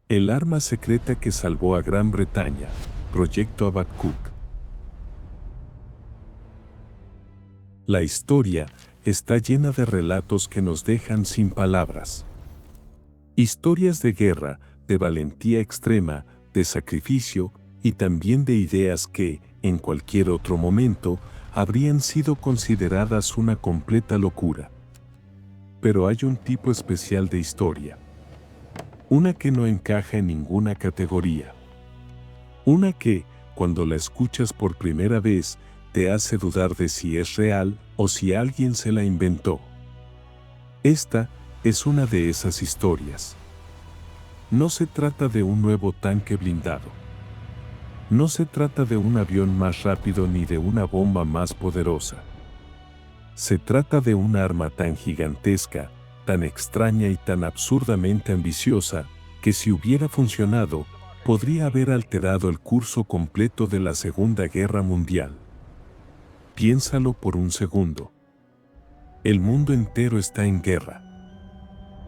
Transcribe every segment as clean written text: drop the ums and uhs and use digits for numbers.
El arma secreta que salvó a Gran Bretaña, Proyecto Habacuc. La historia está llena de relatos que nos dejan sin palabras. Historias de guerra, de valentía extrema, de sacrificio y también de ideas que, en cualquier otro momento, habrían sido consideradas una completa locura. Pero hay un tipo especial de historia. Una que no encaja en ninguna categoría. Una que, cuando la escuchas por primera vez, te hace dudar de si es real o si alguien se la inventó. Esta es una de esas historias. No se trata de un nuevo tanque blindado. No se trata de un avión más rápido ni de una bomba más poderosa. Se trata de un arma tan gigantesca, tan extraña y tan absurdamente ambiciosa, que si hubiera funcionado, podría haber alterado el curso completo de la Segunda Guerra Mundial. Piénsalo por un segundo. El mundo entero está en guerra.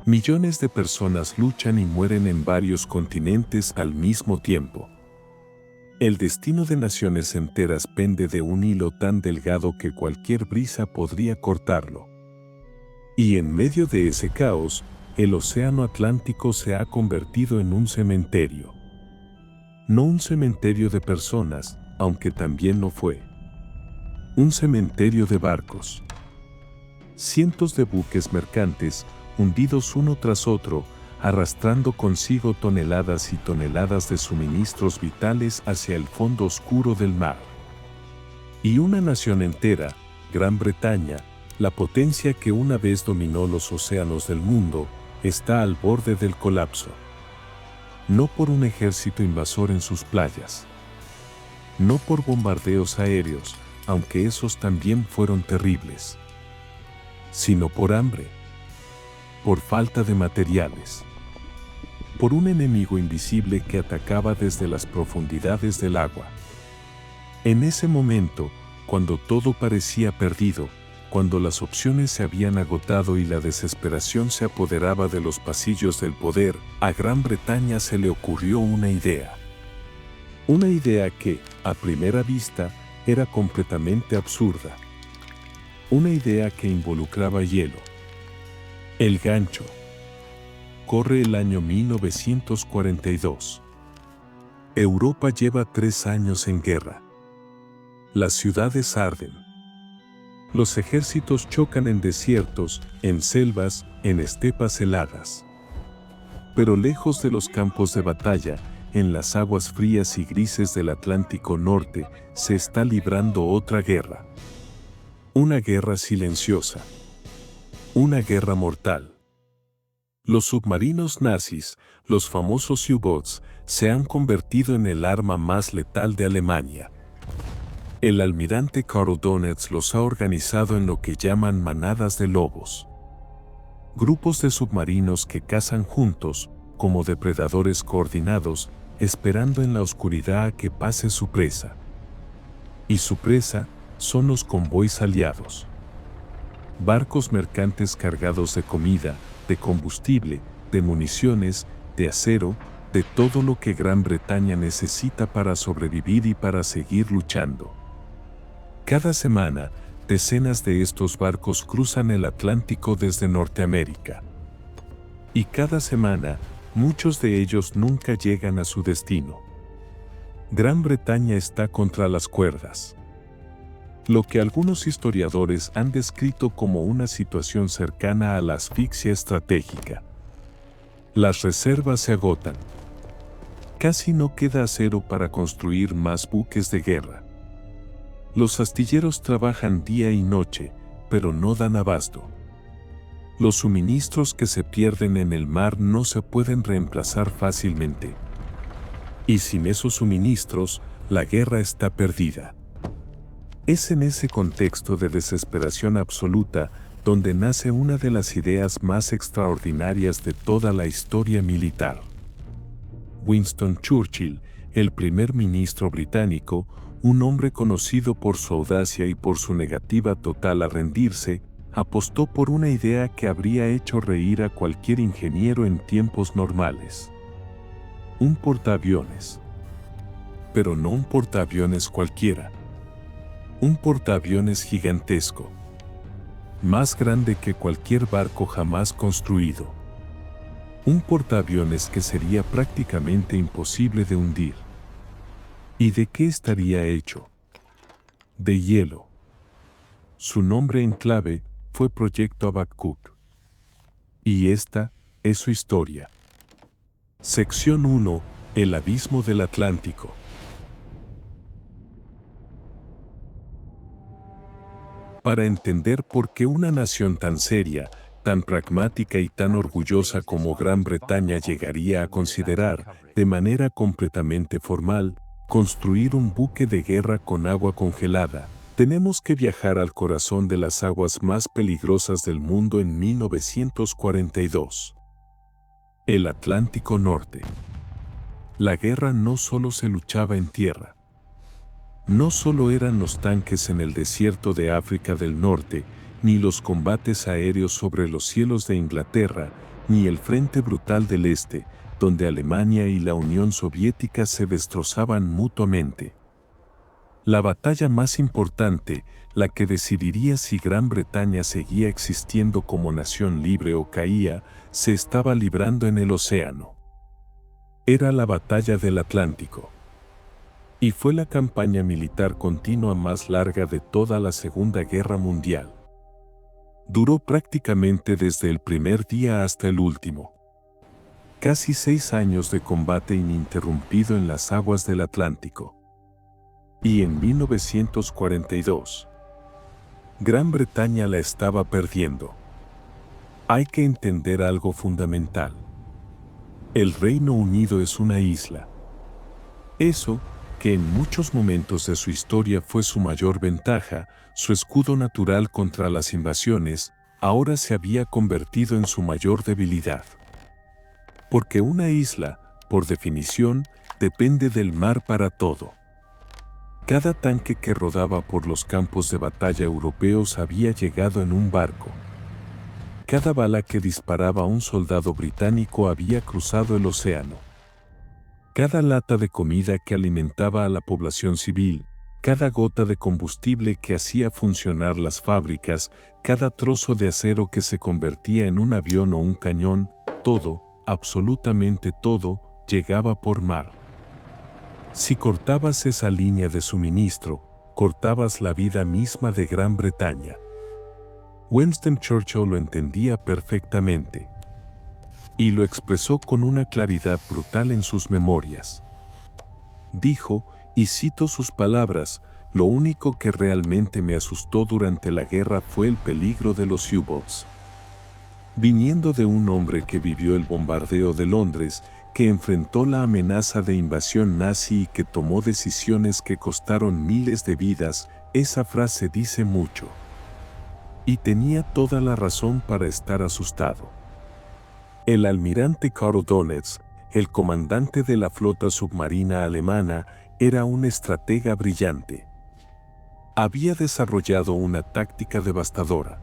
Millones de personas luchan y mueren en varios continentes al mismo tiempo. El destino de naciones enteras pende de un hilo tan delgado que cualquier brisa podría cortarlo. Y en medio de ese caos, el océano Atlántico se ha convertido en un cementerio. No un cementerio de personas, aunque también lo fue. Un cementerio de barcos. Cientos de buques mercantes, hundidos uno tras otro, arrastrando consigo toneladas y toneladas de suministros vitales hacia el fondo oscuro del mar. Y una nación entera, Gran Bretaña, la potencia que una vez dominó los océanos del mundo, está al borde del colapso. No por un ejército invasor en sus playas. No por bombardeos aéreos, aunque esos también fueron terribles. Sino por hambre. Por falta de materiales. Por un enemigo invisible que atacaba desde las profundidades del agua. En ese momento, cuando todo parecía perdido, cuando las opciones se habían agotado y la desesperación se apoderaba de los pasillos del poder, a Gran Bretaña se le ocurrió una idea. Una idea que, a primera vista, era completamente absurda. Una idea que involucraba hielo. El gancho. Corre el año 1942. Europa lleva 3 años en guerra. Las ciudades arden. Los ejércitos chocan en desiertos, en selvas, en estepas heladas. Pero lejos de los campos de batalla, en las aguas frías y grises del Atlántico Norte, se está librando otra guerra. Una guerra silenciosa. Una guerra mortal. Los submarinos nazis, los famosos U-Boats, se han convertido en el arma más letal de Alemania. El almirante Karl Donitz los ha organizado en lo que llaman manadas de lobos. Grupos de submarinos que cazan juntos, como depredadores coordinados, esperando en la oscuridad a que pase su presa. Y su presa son los convoys aliados. Barcos mercantes cargados de comida, de combustible, de municiones, de acero, de todo lo que Gran Bretaña necesita para sobrevivir y para seguir luchando. Cada semana, decenas de estos barcos cruzan el Atlántico desde Norteamérica. Y cada semana, muchos de ellos nunca llegan a su destino. Gran Bretaña está contra las cuerdas. Lo que algunos historiadores han descrito como una situación cercana a la asfixia estratégica. Las reservas se agotan. Casi no queda acero para construir más buques de guerra. Los astilleros trabajan día y noche, pero no dan abasto. Los suministros que se pierden en el mar no se pueden reemplazar fácilmente. Y sin esos suministros, la guerra está perdida. Es en ese contexto de desesperación absoluta donde nace una de las ideas más extraordinarias de toda la historia militar. Winston Churchill, el primer ministro británico, un hombre conocido por su audacia y por su negativa total a rendirse, apostó por una idea que habría hecho reír a cualquier ingeniero en tiempos normales. Un portaaviones. Pero no un portaaviones cualquiera. Un portaaviones gigantesco. Más grande que cualquier barco jamás construido. Un portaaviones que sería prácticamente imposible de hundir. ¿Y de qué estaría hecho? De hielo. Su nombre en clave fue Proyecto Habacuc. Y esta es su historia. Sección 1. El abismo del Atlántico. Para entender por qué una nación tan seria, tan pragmática y tan orgullosa como Gran Bretaña llegaría a considerar, de manera completamente formal, construir un buque de guerra con agua congelada, tenemos que viajar al corazón de las aguas más peligrosas del mundo en 1942. El Atlántico Norte. La guerra no solo se luchaba en tierra. No solo eran los tanques en el desierto de África del Norte, ni los combates aéreos sobre los cielos de Inglaterra, ni el frente brutal del Este, donde Alemania y la Unión Soviética se destrozaban mutuamente. La batalla más importante, la que decidiría si Gran Bretaña seguía existiendo como nación libre o caía, se estaba librando en el océano. Era la batalla del Atlántico. Y fue la campaña militar continua más larga de toda la Segunda Guerra Mundial. Duró prácticamente desde el primer día hasta el último. Casi 6 años de combate ininterrumpido en las aguas del Atlántico. Y en 1942, Gran Bretaña la estaba perdiendo. Hay que entender algo fundamental. El Reino Unido es una isla. Eso, que en muchos momentos de su historia fue su mayor ventaja, su escudo natural contra las invasiones, ahora se había convertido en su mayor debilidad. Porque una isla, por definición, depende del mar para todo. Cada tanque que rodaba por los campos de batalla europeos había llegado en un barco. Cada bala que disparaba a un soldado británico había cruzado el océano. Cada lata de comida que alimentaba a la población civil, cada gota de combustible que hacía funcionar las fábricas, cada trozo de acero que se convertía en un avión o un cañón, todo, absolutamente todo, llegaba por mar. Si cortabas esa línea de suministro, cortabas la vida misma de Gran Bretaña. Winston Churchill lo entendía perfectamente. Y lo expresó con una claridad brutal en sus memorias. Dijo, y cito sus palabras, lo único que realmente me asustó durante la guerra fue el peligro de los U-boats. Viniendo de un hombre que vivió el bombardeo de Londres, que enfrentó la amenaza de invasión nazi y que tomó decisiones que costaron miles de vidas, esa frase dice mucho. Y tenía toda la razón para estar asustado. El almirante Karl Donitz, el comandante de la flota submarina alemana, era un estratega brillante. Había desarrollado una táctica devastadora.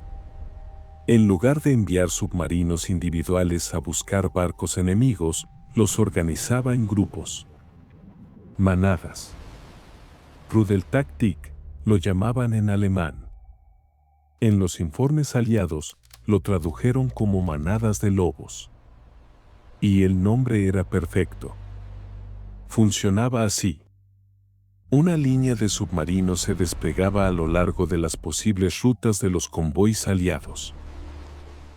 En lugar de enviar submarinos individuales a buscar barcos enemigos, los organizaba en grupos. Manadas. Rudeltaktik, lo llamaban en alemán. En los informes aliados, lo tradujeron como manadas de lobos. Y el nombre era perfecto. Funcionaba así. Una línea de submarinos se desplegaba a lo largo de las posibles rutas de los convoys aliados.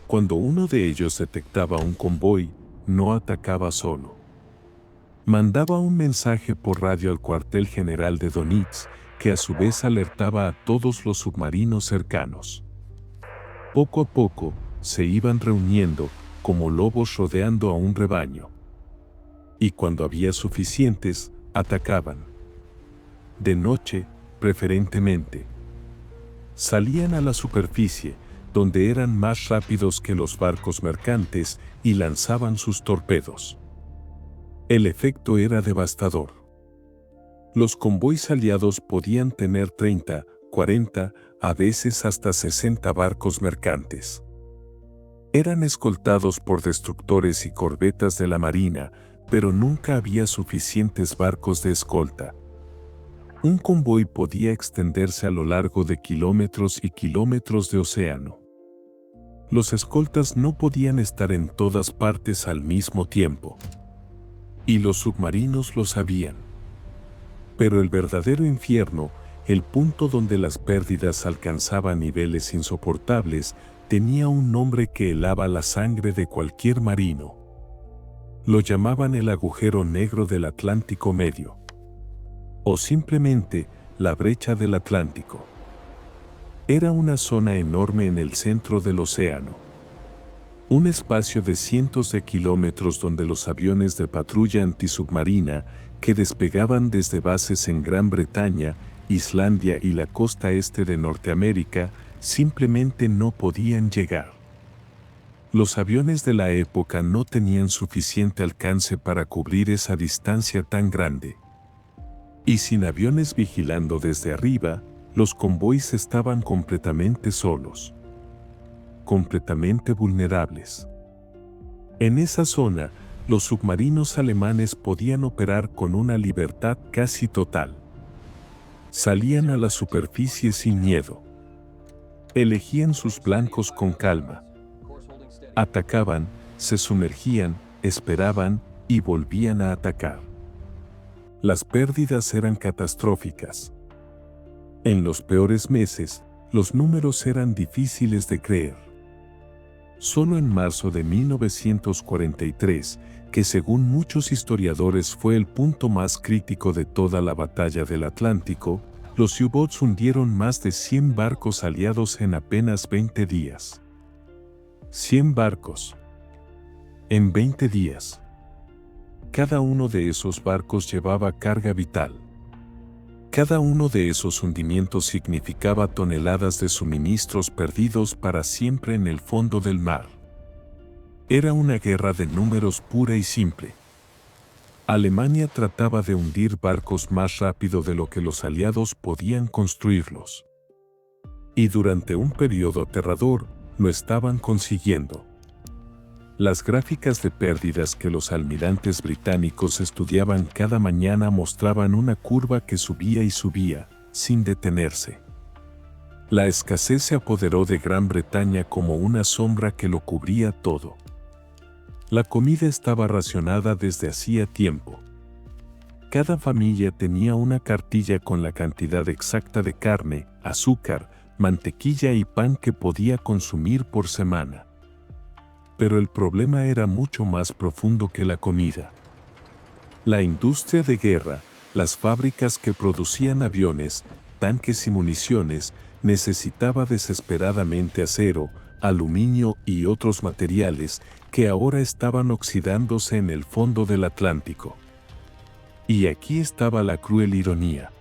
Cuando uno de ellos detectaba un convoy, no atacaba solo. Mandaba un mensaje por radio al cuartel general de Donitz, que a su vez alertaba a todos los submarinos cercanos. Poco a poco, se iban reuniendo, como lobos rodeando a un rebaño. Y cuando había suficientes, atacaban. De noche, preferentemente. Salían a la superficie, donde eran más rápidos que los barcos mercantes, y lanzaban sus torpedos. El efecto era devastador. Los convoys aliados podían tener 30, 40, a veces hasta 60 barcos mercantes. Eran escoltados por destructores y corbetas de la marina, pero nunca había suficientes barcos de escolta. Un convoy podía extenderse a lo largo de kilómetros y kilómetros de océano. Los escoltas no podían estar en todas partes al mismo tiempo. Y los submarinos lo sabían. Pero el verdadero infierno, el punto donde las pérdidas alcanzaban niveles insoportables, tenía un nombre que helaba la sangre de cualquier marino. Lo llamaban el agujero negro del Atlántico Medio. O simplemente, la brecha del Atlántico. Era una zona enorme en el centro del océano. Un espacio de cientos de kilómetros donde los aviones de patrulla antisubmarina, que despegaban desde bases en Gran Bretaña, Islandia y la costa este de Norteamérica, simplemente no podían llegar. Los aviones de la época no tenían suficiente alcance para cubrir esa distancia tan grande. Y sin aviones vigilando desde arriba, los convoys estaban completamente solos. Completamente vulnerables. En esa zona, los submarinos alemanes podían operar con una libertad casi total. Salían a la superficie sin miedo. Elegían sus blancos con calma. Atacaban, se sumergían, esperaban y volvían a atacar. Las pérdidas eran catastróficas. En los peores meses, los números eran difíciles de creer. Solo en marzo de 1943, que según muchos historiadores fue el punto más crítico de toda la batalla del Atlántico, los U-Boats hundieron más de 100 barcos aliados en apenas 20 días. 100 barcos. En 20 días. Cada uno de esos barcos llevaba carga vital. Cada uno de esos hundimientos significaba toneladas de suministros perdidos para siempre en el fondo del mar. Era una guerra de números pura y simple. Alemania trataba de hundir barcos más rápido de lo que los aliados podían construirlos. Y durante un periodo aterrador, lo estaban consiguiendo. Las gráficas de pérdidas que los almirantes británicos estudiaban cada mañana mostraban una curva que subía y subía, sin detenerse. La escasez se apoderó de Gran Bretaña como una sombra que lo cubría todo. La comida estaba racionada desde hacía tiempo. Cada familia tenía una cartilla con la cantidad exacta de carne, azúcar, mantequilla y pan que podía consumir por semana. Pero el problema era mucho más profundo que la comida. La industria de guerra, las fábricas que producían aviones, tanques y municiones, necesitaba desesperadamente acero, aluminio y otros materiales que ahora estaban oxidándose en el fondo del Atlántico. Y aquí estaba la cruel ironía.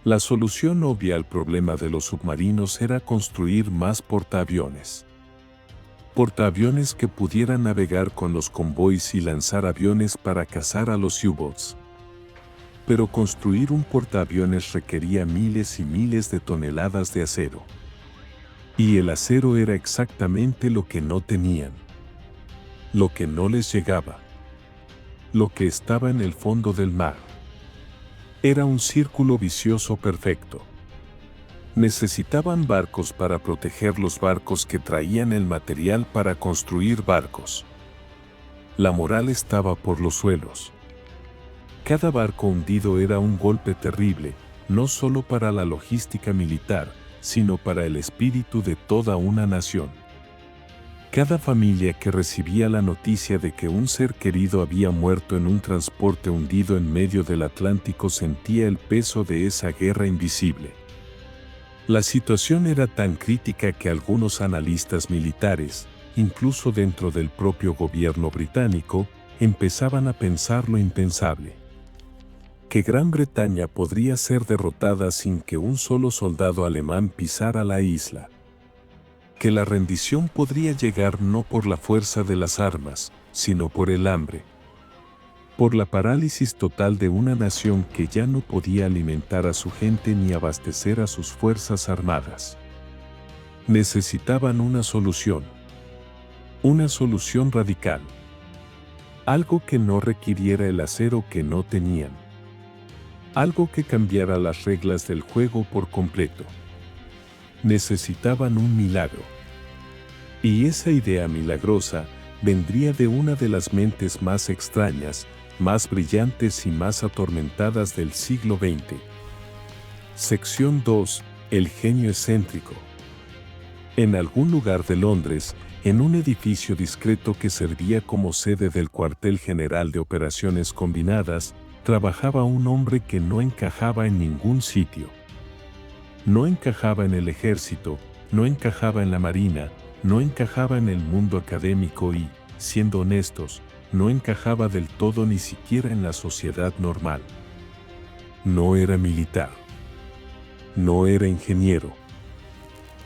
La solución obvia al problema de los submarinos era construir más portaaviones. Portaaviones que pudieran navegar con los convoys y lanzar aviones para cazar a los U-Boats. Pero construir un portaaviones requería miles y miles de toneladas de acero. Y el acero era exactamente lo que no tenían. Lo que no les llegaba. Lo que estaba en el fondo del mar. Era un círculo vicioso perfecto. Necesitaban barcos para proteger los barcos que traían el material para construir barcos. La moral estaba por los suelos. Cada barco hundido era un golpe terrible, no solo para la logística militar, sino para el espíritu de toda una nación. Cada familia que recibía la noticia de que un ser querido había muerto en un transporte hundido en medio del Atlántico sentía el peso de esa guerra invisible. La situación era tan crítica que algunos analistas militares, incluso dentro del propio gobierno británico, empezaban a pensar lo impensable. Que Gran Bretaña podría ser derrotada sin que un solo soldado alemán pisara la isla. Que la rendición podría llegar no por la fuerza de las armas, sino por el hambre. Por la parálisis total de una nación que ya no podía alimentar a su gente ni abastecer a sus fuerzas armadas. Necesitaban una solución. Una solución radical. Algo que no requiriera el acero que no tenían. Algo que cambiara las reglas del juego por completo. Necesitaban un milagro. Y esa idea milagrosa vendría de una de las mentes más extrañas, más brillantes y más atormentadas del siglo XX. Sección 2. El genio excéntrico. En algún lugar de Londres, en un edificio discreto que servía como sede del cuartel general de operaciones combinadas, trabajaba un hombre que no encajaba en ningún sitio. No encajaba en el ejército, no encajaba en la marina, no encajaba en el mundo académico y, siendo honestos, no encajaba del todo ni siquiera en la sociedad normal. No era militar. No era ingeniero.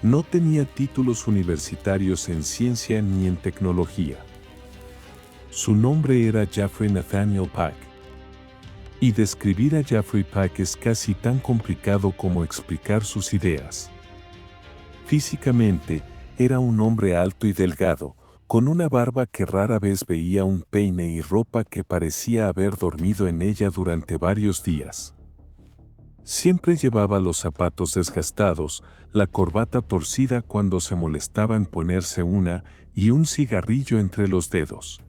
No tenía títulos universitarios en ciencia ni en tecnología. Su nombre era Jeffrey Nathaniel Pack. Y describir a Jeffrey Pack es casi tan complicado como explicar sus ideas. Físicamente, era un hombre alto y delgado, con una barba que rara vez veía, un peine y ropa que parecía haber dormido en ella durante varios días. Siempre llevaba los zapatos desgastados, la corbata torcida cuando se molestaba en ponerse una, y un cigarrillo entre los dedos.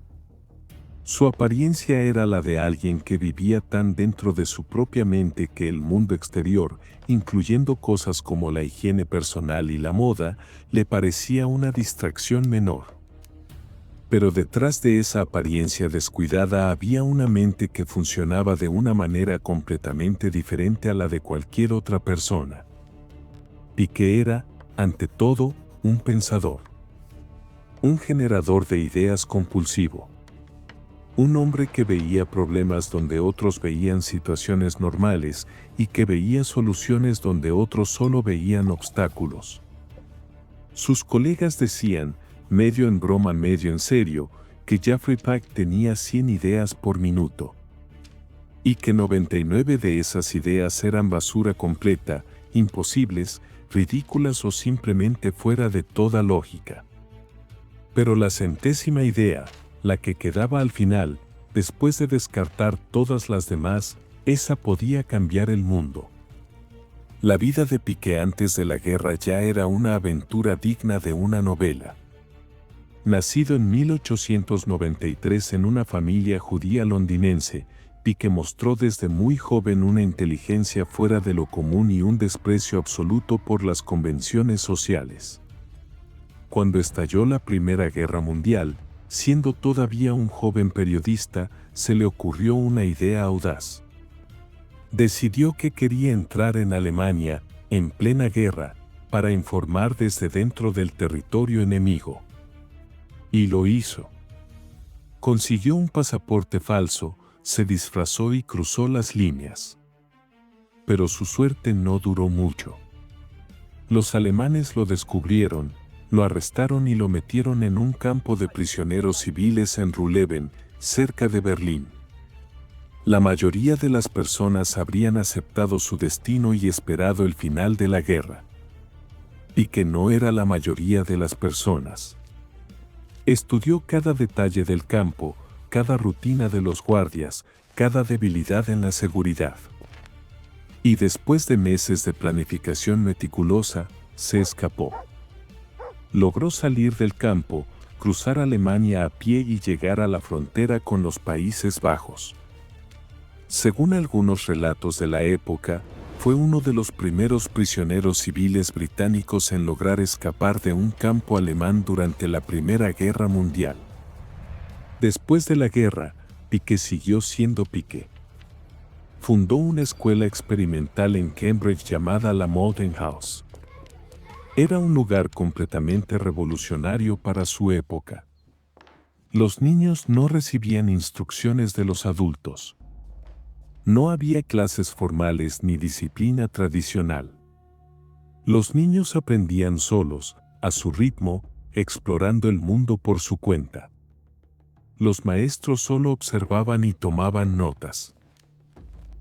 Su apariencia era la de alguien que vivía tan dentro de su propia mente que el mundo exterior, incluyendo cosas como la higiene personal y la moda, le parecía una distracción menor. Pero detrás de esa apariencia descuidada había una mente que funcionaba de una manera completamente diferente a la de cualquier otra persona. Y que era, ante todo, un pensador. Un generador de ideas compulsivo. Un hombre que veía problemas donde otros veían situaciones normales y que veía soluciones donde otros solo veían obstáculos. Sus colegas decían, medio en broma medio en serio, que Jeffrey Pack tenía 100 ideas por minuto. Y que 99 de esas ideas eran basura completa, imposibles, ridículas o simplemente fuera de toda lógica. Pero la 100ª idea, la que quedaba al final, después de descartar todas las demás, esa podía cambiar el mundo. La vida de Piqué antes de la guerra ya era una aventura digna de una novela. Nacido en 1893 en una familia judía londinense, Piqué mostró desde muy joven una inteligencia fuera de lo común y un desprecio absoluto por las convenciones sociales. Cuando estalló la Primera Guerra Mundial, siendo todavía un joven periodista, se le ocurrió una idea audaz. Decidió que quería entrar en Alemania, en plena guerra, para informar desde dentro del territorio enemigo. Y lo hizo. Consiguió un pasaporte falso, se disfrazó y cruzó las líneas. Pero su suerte no duró mucho. Los alemanes lo descubrieron, lo arrestaron y lo metieron en un campo de prisioneros civiles en Ruhleben, cerca de Berlín. La mayoría de las personas habrían aceptado su destino y esperado el final de la guerra. Y que no era la mayoría de las personas. Estudió cada detalle del campo, cada rutina de los guardias, cada debilidad en la seguridad. Y después de meses de planificación meticulosa, se escapó. Logró salir del campo, cruzar Alemania a pie y llegar a la frontera con los Países Bajos. Según algunos relatos de la época, fue uno de los primeros prisioneros civiles británicos en lograr escapar de un campo alemán durante la Primera Guerra Mundial. Después de la guerra, Piqué siguió siendo Piqué. Fundó una escuela experimental en Cambridge llamada la Malden House. Era un lugar completamente revolucionario para su época. Los niños no recibían instrucciones de los adultos. No había clases formales ni disciplina tradicional. Los niños aprendían solos, a su ritmo, explorando el mundo por su cuenta. Los maestros solo observaban y tomaban notas.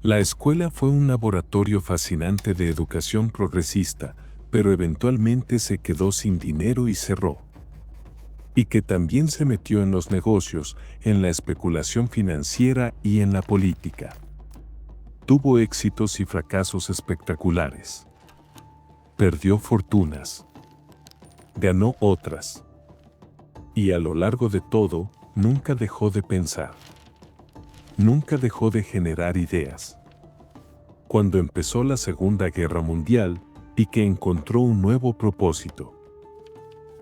La escuela fue un laboratorio fascinante de educación progresista, pero eventualmente se quedó sin dinero y cerró. y que también se metió en los negocios, en la especulación financiera y en la política. Tuvo éxitos y fracasos espectaculares. Perdió fortunas. Ganó otras. Y a lo largo de todo, nunca dejó de pensar. Nunca dejó de generar ideas. Cuando empezó la Segunda Guerra Mundial, Piqué encontró un nuevo propósito.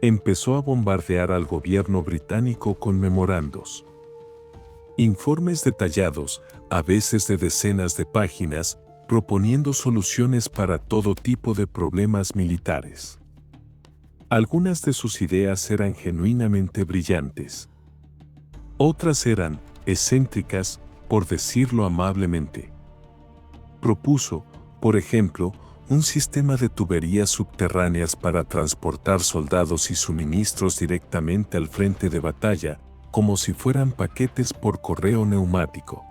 Empezó a bombardear al gobierno británico con memorandos. Informes detallados, a veces de decenas de páginas, proponiendo soluciones para todo tipo de problemas militares. Algunas de sus ideas eran genuinamente brillantes. Otras eran excéntricas, por decirlo amablemente. Propuso, por ejemplo, un sistema de tuberías subterráneas para transportar soldados y suministros directamente al frente de batalla, como si fueran paquetes por correo neumático.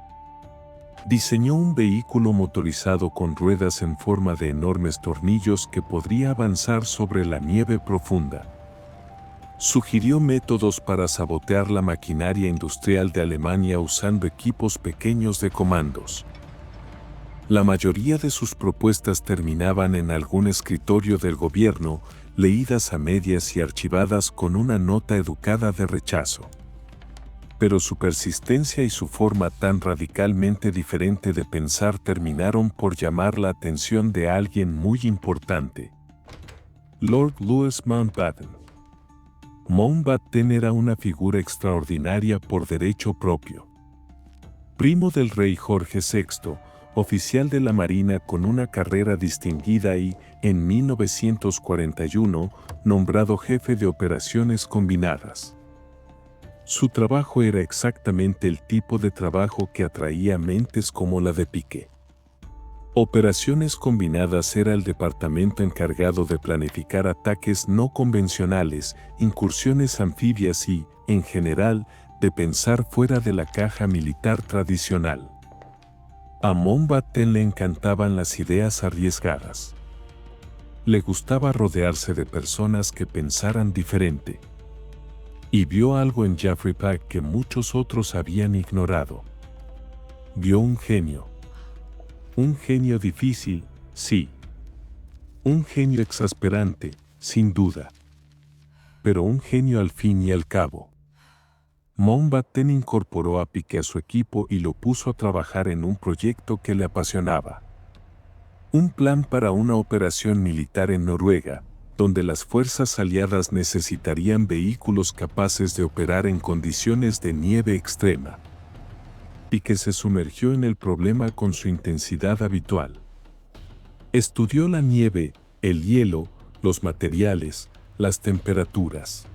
Diseñó un vehículo motorizado con ruedas en forma de enormes tornillos que podría avanzar sobre la nieve profunda. Sugirió métodos para sabotear la maquinaria industrial de Alemania usando equipos pequeños de comandos. La mayoría de sus propuestas terminaban en algún escritorio del gobierno, leídas a medias y archivadas con una nota educada de rechazo. Pero su persistencia y su forma tan radicalmente diferente de pensar terminaron por llamar la atención de alguien muy importante: Lord Louis Mountbatten. Mountbatten era una figura extraordinaria por derecho propio. Primo del rey Jorge VI, oficial de la Marina con una carrera distinguida y, en 1941, nombrado jefe de operaciones combinadas. Su trabajo era exactamente el tipo de trabajo que atraía mentes como la de Piqué. Operaciones combinadas era el departamento encargado de planificar ataques no convencionales, incursiones anfibias y, en general, de pensar fuera de la caja militar tradicional. A Mountbatten le encantaban las ideas arriesgadas. Le gustaba rodearse de personas que pensaran diferente. Y vio algo en Jaffrey Pack que muchos otros habían ignorado. Vio un genio. Un genio difícil, sí. Un genio exasperante, sin duda. Pero un genio al fin y al cabo. Mountbatten incorporó a Piqué a su equipo y lo puso a trabajar en un proyecto que le apasionaba. Un plan para una operación militar en Noruega, donde las fuerzas aliadas necesitarían vehículos capaces de operar en condiciones de nieve extrema. Piqué se sumergió en el problema con su intensidad habitual. Estudió la nieve, el hielo, los materiales, las temperaturas.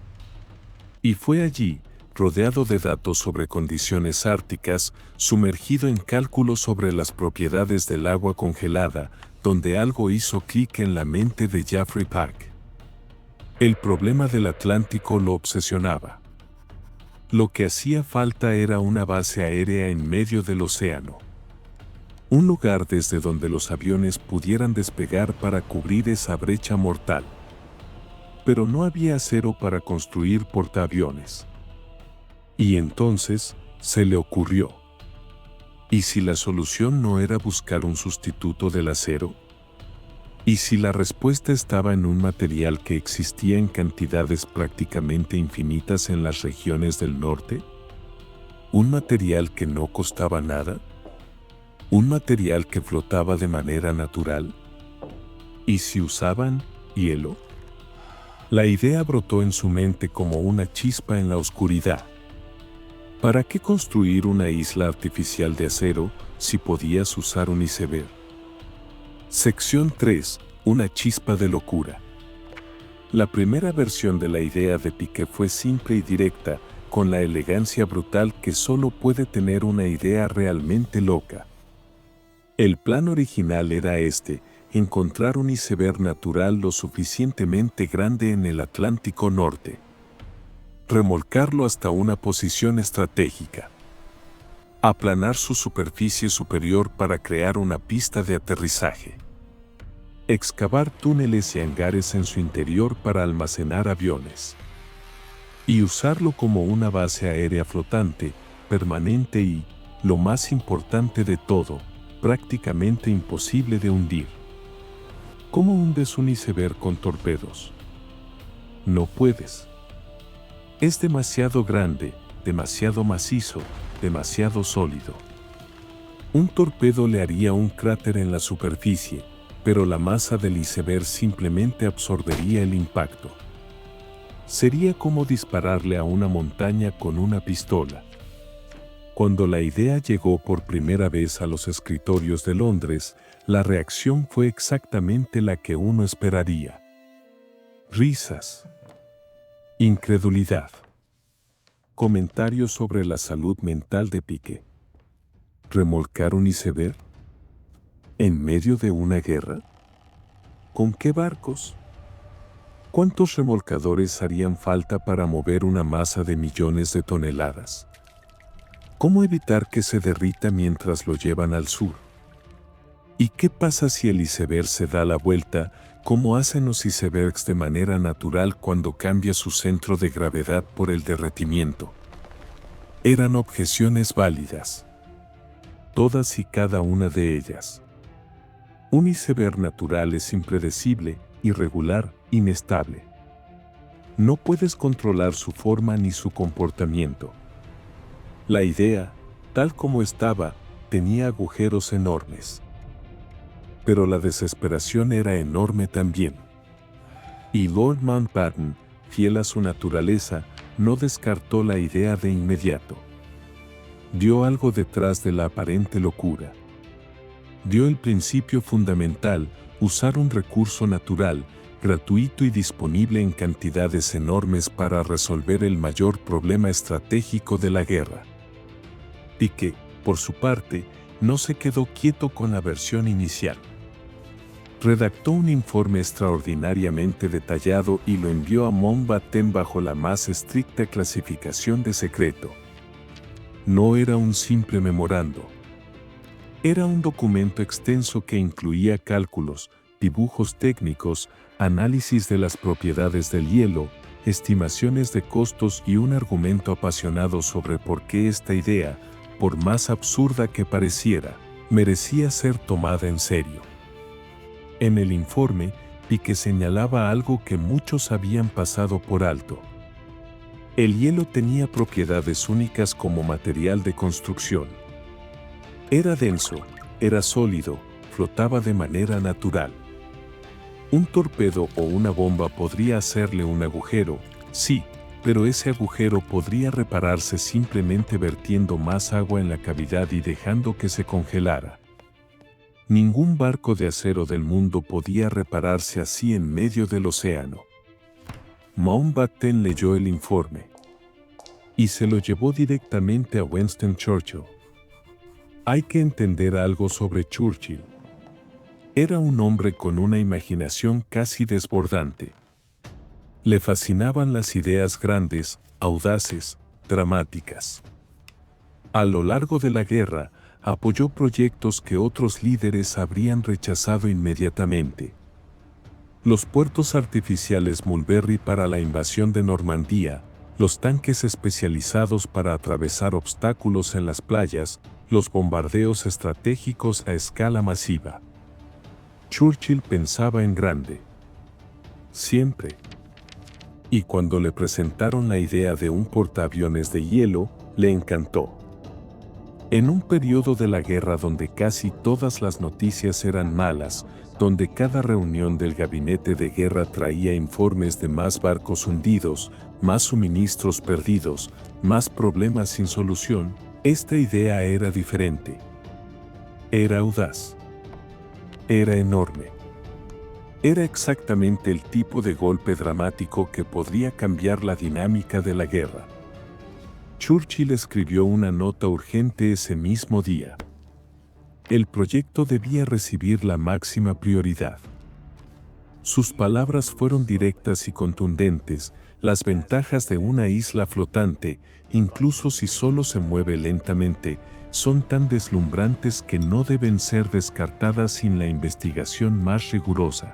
Y fue allí, rodeado de datos sobre condiciones árticas, sumergido en cálculos sobre las propiedades del agua congelada, donde algo hizo clic en la mente de Jaffrey Pack. El problema del Atlántico lo obsesionaba. Lo que hacía falta era una base aérea en medio del océano. Un lugar desde donde los aviones pudieran despegar para cubrir esa brecha mortal. Pero no había acero para construir portaaviones. Y entonces, se le ocurrió: ¿y si la solución no era buscar un sustituto del acero? ¿Y si la respuesta estaba en un material que existía en cantidades prácticamente infinitas en las regiones del norte? ¿Un material que no costaba nada? ¿Un material que flotaba de manera natural? ¿Y si usaban hielo? La idea brotó en su mente como una chispa en la oscuridad. ¿Para qué construir una isla artificial de acero si podías usar un iceberg? Sección 3. Una chispa de locura. La primera versión de la idea de Piqué fue simple y directa, con la elegancia brutal que solo puede tener una idea realmente loca. El plan original era encontrar un iceberg natural lo suficientemente grande en el Atlántico Norte. Remolcarlo hasta una posición estratégica. Aplanar su superficie superior para crear una pista de aterrizaje. Excavar túneles y hangares en su interior para almacenar aviones. y usarlo como una base aérea flotante, permanente y, lo más importante de todo, prácticamente imposible de hundir. ¿Cómo hundes un iceberg con torpedos? No puedes. Es demasiado grande, demasiado macizo, demasiado sólido. Un torpedo le haría un cráter en la superficie, pero la masa del iceberg simplemente absorbería el impacto. Sería como dispararle a una montaña con una pistola. Cuando la idea llegó por primera vez a los escritorios de Londres, la reacción fue exactamente la que uno esperaría. Risas. Incredulidad. Comentarios sobre la salud mental de Piqué. ¿Remolcar un iceberg? ¿En medio de una guerra? ¿Con qué barcos? ¿Cuántos remolcadores harían falta para mover una masa de millones de toneladas? ¿Cómo evitar que se derrita mientras lo llevan al sur? ¿Y qué pasa si el iceberg se da la vuelta, como hacen los icebergs de manera natural cuando cambia su centro de gravedad por el derretimiento? Eran objeciones válidas. Todas y cada una de ellas. Un iceberg natural es impredecible, irregular, inestable. No puedes controlar su forma ni su comportamiento. La idea, tal como estaba, tenía agujeros enormes. Pero la desesperación era enorme también. Y Lord Mountbatten, fiel a su naturaleza, no descartó la idea de inmediato. Dio algo detrás de la aparente locura. Dio el principio fundamental, usar un recurso natural, gratuito y disponible en cantidades enormes para resolver el mayor problema estratégico de la guerra. Piqué, por su parte, no se quedó quieto con la versión inicial. Redactó un informe extraordinariamente detallado y lo envió a Mountbatten bajo la más estricta clasificación de secreto. No era un simple memorando. Era un documento extenso que incluía cálculos, dibujos técnicos, análisis de las propiedades del hielo, estimaciones de costos y un argumento apasionado sobre por qué esta idea, por más absurda que pareciera, merecía ser tomada en serio. En el informe, Piqué señalaba algo que muchos habían pasado por alto. El hielo tenía propiedades únicas como material de construcción. Era denso, era sólido, flotaba de manera natural. Un torpedo o una bomba podría hacerle un agujero, sí, pero ese agujero podría repararse simplemente vertiendo más agua en la cavidad y dejando que se congelara. Ningún barco de acero del mundo podía repararse así en medio del océano. Mountbatten leyó el informe y se lo llevó directamente a Winston Churchill. Hay que entender algo sobre Churchill. Era un hombre con una imaginación casi desbordante. Le fascinaban las ideas grandes, audaces, dramáticas. A lo largo de la guerra, apoyó proyectos que otros líderes habrían rechazado inmediatamente. Los puertos artificiales Mulberry para la invasión de Normandía, los tanques especializados para atravesar obstáculos en las playas, los bombardeos estratégicos a escala masiva. Churchill pensaba en grande. Siempre. Y cuando le presentaron la idea de un portaaviones de hielo, le encantó. En un periodo de la guerra donde casi todas las noticias eran malas, donde cada reunión del gabinete de guerra traía informes de más barcos hundidos, más suministros perdidos, más problemas sin solución, esta idea era diferente. Era audaz. Era enorme. Era exactamente el tipo de golpe dramático que podría cambiar la dinámica de la guerra. Churchill escribió una nota urgente ese mismo día. El proyecto debía recibir la máxima prioridad. Sus palabras fueron directas y contundentes. Las ventajas de una isla flotante, incluso si solo se mueve lentamente, son tan deslumbrantes que no deben ser descartadas sin la investigación más rigurosa.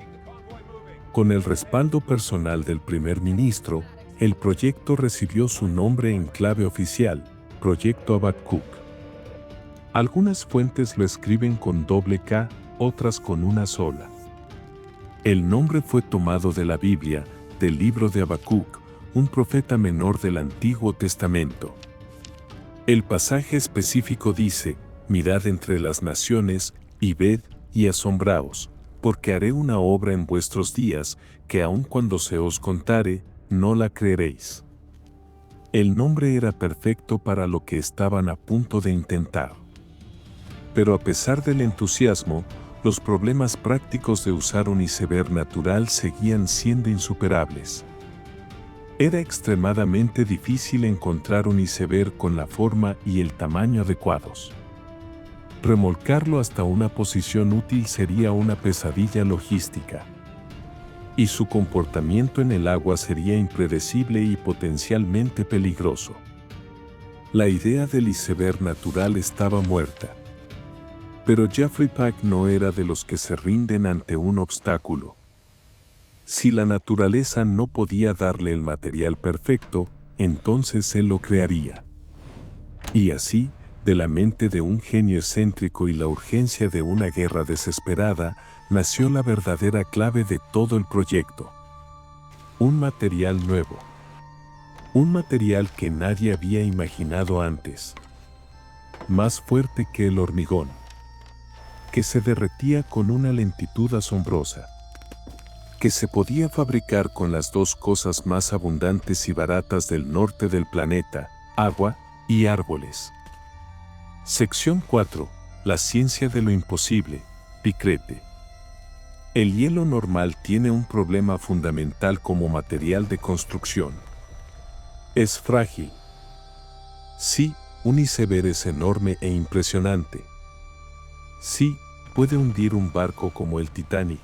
Con el respaldo personal del primer ministro, El proyecto recibió su nombre en clave oficial, Proyecto Habacuc. Algunas fuentes lo escriben con doble K, otras con una sola. El nombre fue tomado de la Biblia, del libro de Habacuc, un profeta menor del Antiguo Testamento. El pasaje específico dice: mirad entre las naciones, y ved, y asombraos, porque haré una obra en vuestros días, que aun cuando se os contare, no la creeréis. El nombre era perfecto para lo que estaban a punto de intentar. Pero a pesar del entusiasmo, los problemas prácticos de usar un iceberg natural seguían siendo insuperables. Era extremadamente difícil encontrar un iceberg con la forma y el tamaño adecuados. Remolcarlo hasta una posición útil sería una pesadilla logística. Y su comportamiento en el agua sería impredecible y potencialmente peligroso. La idea del iceberg natural estaba muerta. Pero Jeffrey Pack no era de los que se rinden ante un obstáculo. Si la naturaleza no podía darle el material perfecto, entonces él lo crearía. Y así, de la mente de un genio excéntrico y la urgencia de una guerra desesperada, nació la verdadera clave de todo el proyecto. Un material nuevo. Un material que nadie había imaginado antes. Más fuerte que el hormigón. Que se derretía con una lentitud asombrosa. Que se podía fabricar con las dos cosas más abundantes y baratas del norte del planeta, agua y árboles. Sección 4. La ciencia de lo imposible, Picrete. El hielo normal tiene un problema fundamental como material de construcción. Es frágil. Sí, un iceberg es enorme e impresionante. Sí, puede hundir un barco como el Titanic.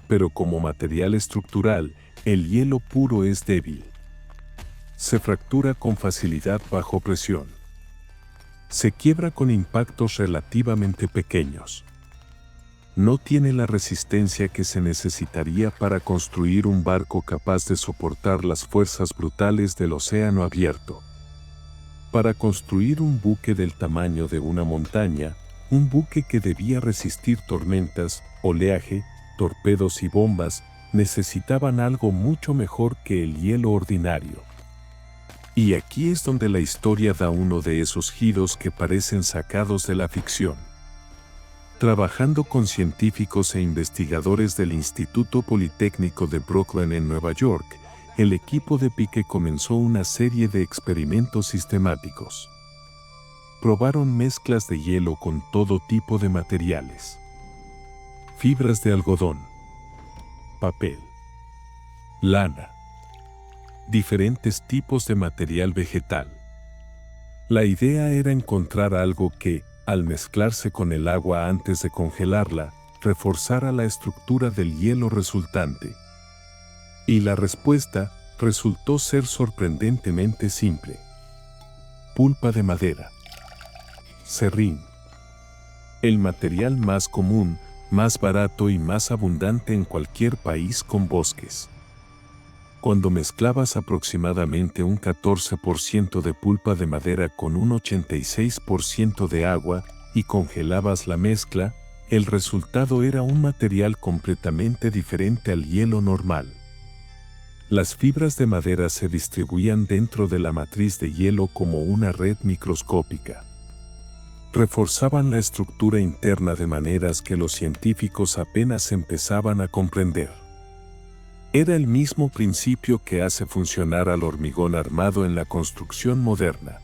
Pero como material estructural, el hielo puro es débil. Se fractura con facilidad bajo presión. Se quiebra con impactos relativamente pequeños. No tiene la resistencia que se necesitaría para construir un barco capaz de soportar las fuerzas brutales del océano abierto. Para construir un buque del tamaño de una montaña, un buque que debía resistir tormentas, oleaje, torpedos y bombas, necesitaban algo mucho mejor que el hielo ordinario. Y aquí es donde la historia da uno de esos giros que parecen sacados de la ficción. Trabajando con científicos e investigadores del Instituto Politécnico de Brooklyn en Nueva York, el equipo de Pique comenzó una serie de experimentos sistemáticos. Probaron mezclas de hielo con todo tipo de materiales. Fibras de algodón, papel, lana, diferentes tipos de material vegetal. La idea era encontrar algo que, al mezclarse con el agua antes de congelarla, reforzara la estructura del hielo resultante. Y la respuesta resultó ser sorprendentemente simple. Pulpa de madera. Serrín. El material más común, más barato y más abundante en cualquier país con bosques. Cuando mezclabas aproximadamente un 14% de pulpa de madera con un 86% de agua y congelabas la mezcla, el resultado era un material completamente diferente al hielo normal. Las fibras de madera se distribuían dentro de la matriz de hielo como una red microscópica. Reforzaban la estructura interna de maneras que los científicos apenas empezaban a comprender. Era el mismo principio que hace funcionar al hormigón armado en la construcción moderna.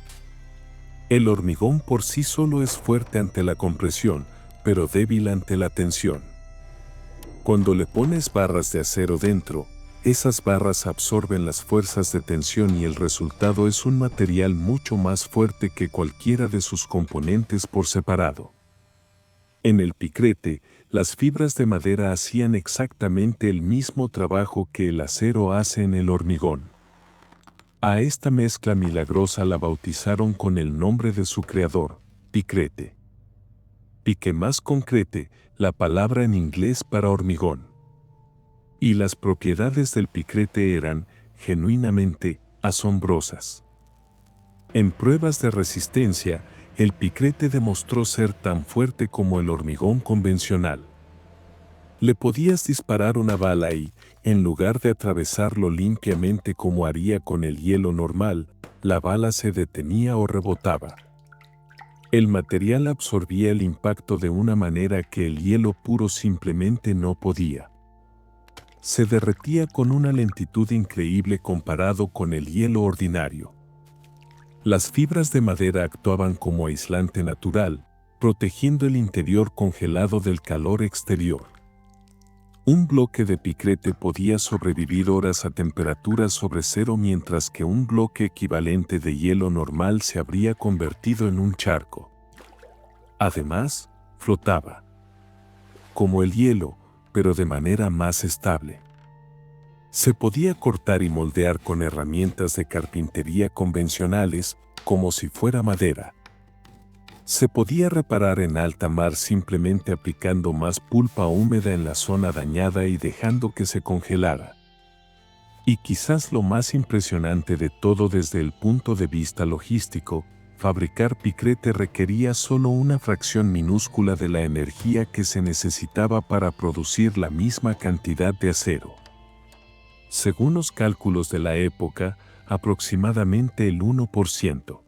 El hormigón por sí solo es fuerte ante la compresión, pero débil ante la tensión. Cuando le pones barras de acero dentro, esas barras absorben las fuerzas de tensión y el resultado es un material mucho más fuerte que cualquiera de sus componentes por separado. En el Picrete, las fibras de madera hacían exactamente el mismo trabajo que el acero hace en el hormigón. A esta mezcla milagrosa la bautizaron con el nombre de su creador, Picrete. Pique más concrete, la palabra en inglés para hormigón. Y las propiedades del Picrete eran, genuinamente asombrosas. En pruebas de resistencia, el picrete demostró ser tan fuerte como el hormigón convencional. Le podías disparar una bala y, en lugar de atravesarlo limpiamente como haría con el hielo normal, la bala se detenía o rebotaba. El material absorbía el impacto de una manera que el hielo puro simplemente no podía. Se derretía con una lentitud increíble comparado con el hielo ordinario. Las fibras de madera actuaban como aislante natural, protegiendo el interior congelado del calor exterior. Un bloque de picrete podía sobrevivir horas a temperaturas sobre cero, mientras que un bloque equivalente de hielo normal se habría convertido en un charco. Además, flotaba. Como el hielo, pero de manera más estable. Se podía cortar y moldear con herramientas de carpintería convencionales, como si fuera madera. Se podía reparar en alta mar simplemente aplicando más pulpa húmeda en la zona dañada y dejando que se congelara. Y quizás lo más impresionante de todo desde el punto de vista logístico, fabricar picrete requería solo una fracción minúscula de la energía que se necesitaba para producir la misma cantidad de acero. Según los cálculos de la época, aproximadamente el 1%.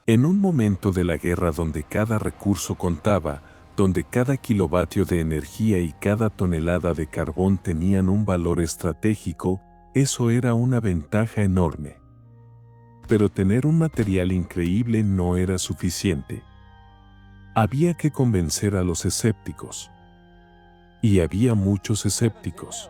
En un momento de la guerra donde cada recurso contaba, donde cada kilovatio de energía y cada tonelada de carbón tenían un valor estratégico, eso era una ventaja enorme. Pero tener un material increíble no era suficiente. Había que convencer a los escépticos. Y había muchos escépticos.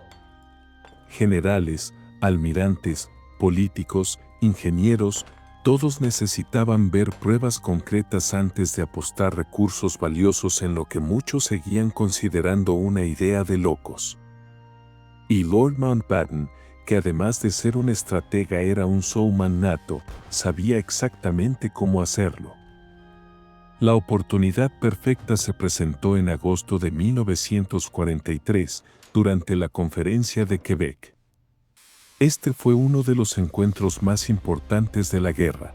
Generales, almirantes, políticos, ingenieros, todos necesitaban ver pruebas concretas antes de apostar recursos valiosos en lo que muchos seguían considerando una idea de locos. Y Lord Mountbatten, que además de ser un estratega era un showman nato, sabía exactamente cómo hacerlo. La oportunidad perfecta se presentó en agosto de 1943, durante la Conferencia de Quebec. Este fue uno de los encuentros más importantes de la guerra.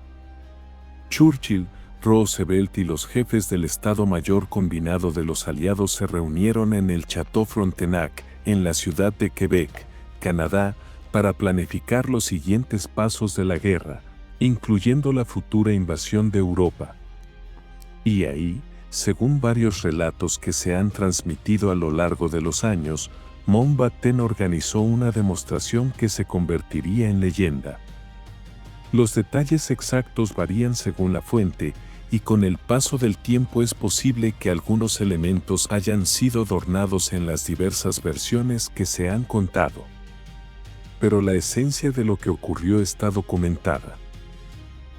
Churchill, Roosevelt y los jefes del Estado Mayor Combinado de los Aliados se reunieron en el Château Frontenac, en la ciudad de Quebec, Canadá, para planificar los siguientes pasos de la guerra, incluyendo la futura invasión de Europa. Y ahí, según varios relatos que se han transmitido a lo largo de los años, Mountbatten organizó una demostración que se convertiría en leyenda. Los detalles exactos varían según la fuente, y con el paso del tiempo es posible que algunos elementos hayan sido adornados en las diversas versiones que se han contado. Pero la esencia de lo que ocurrió está documentada.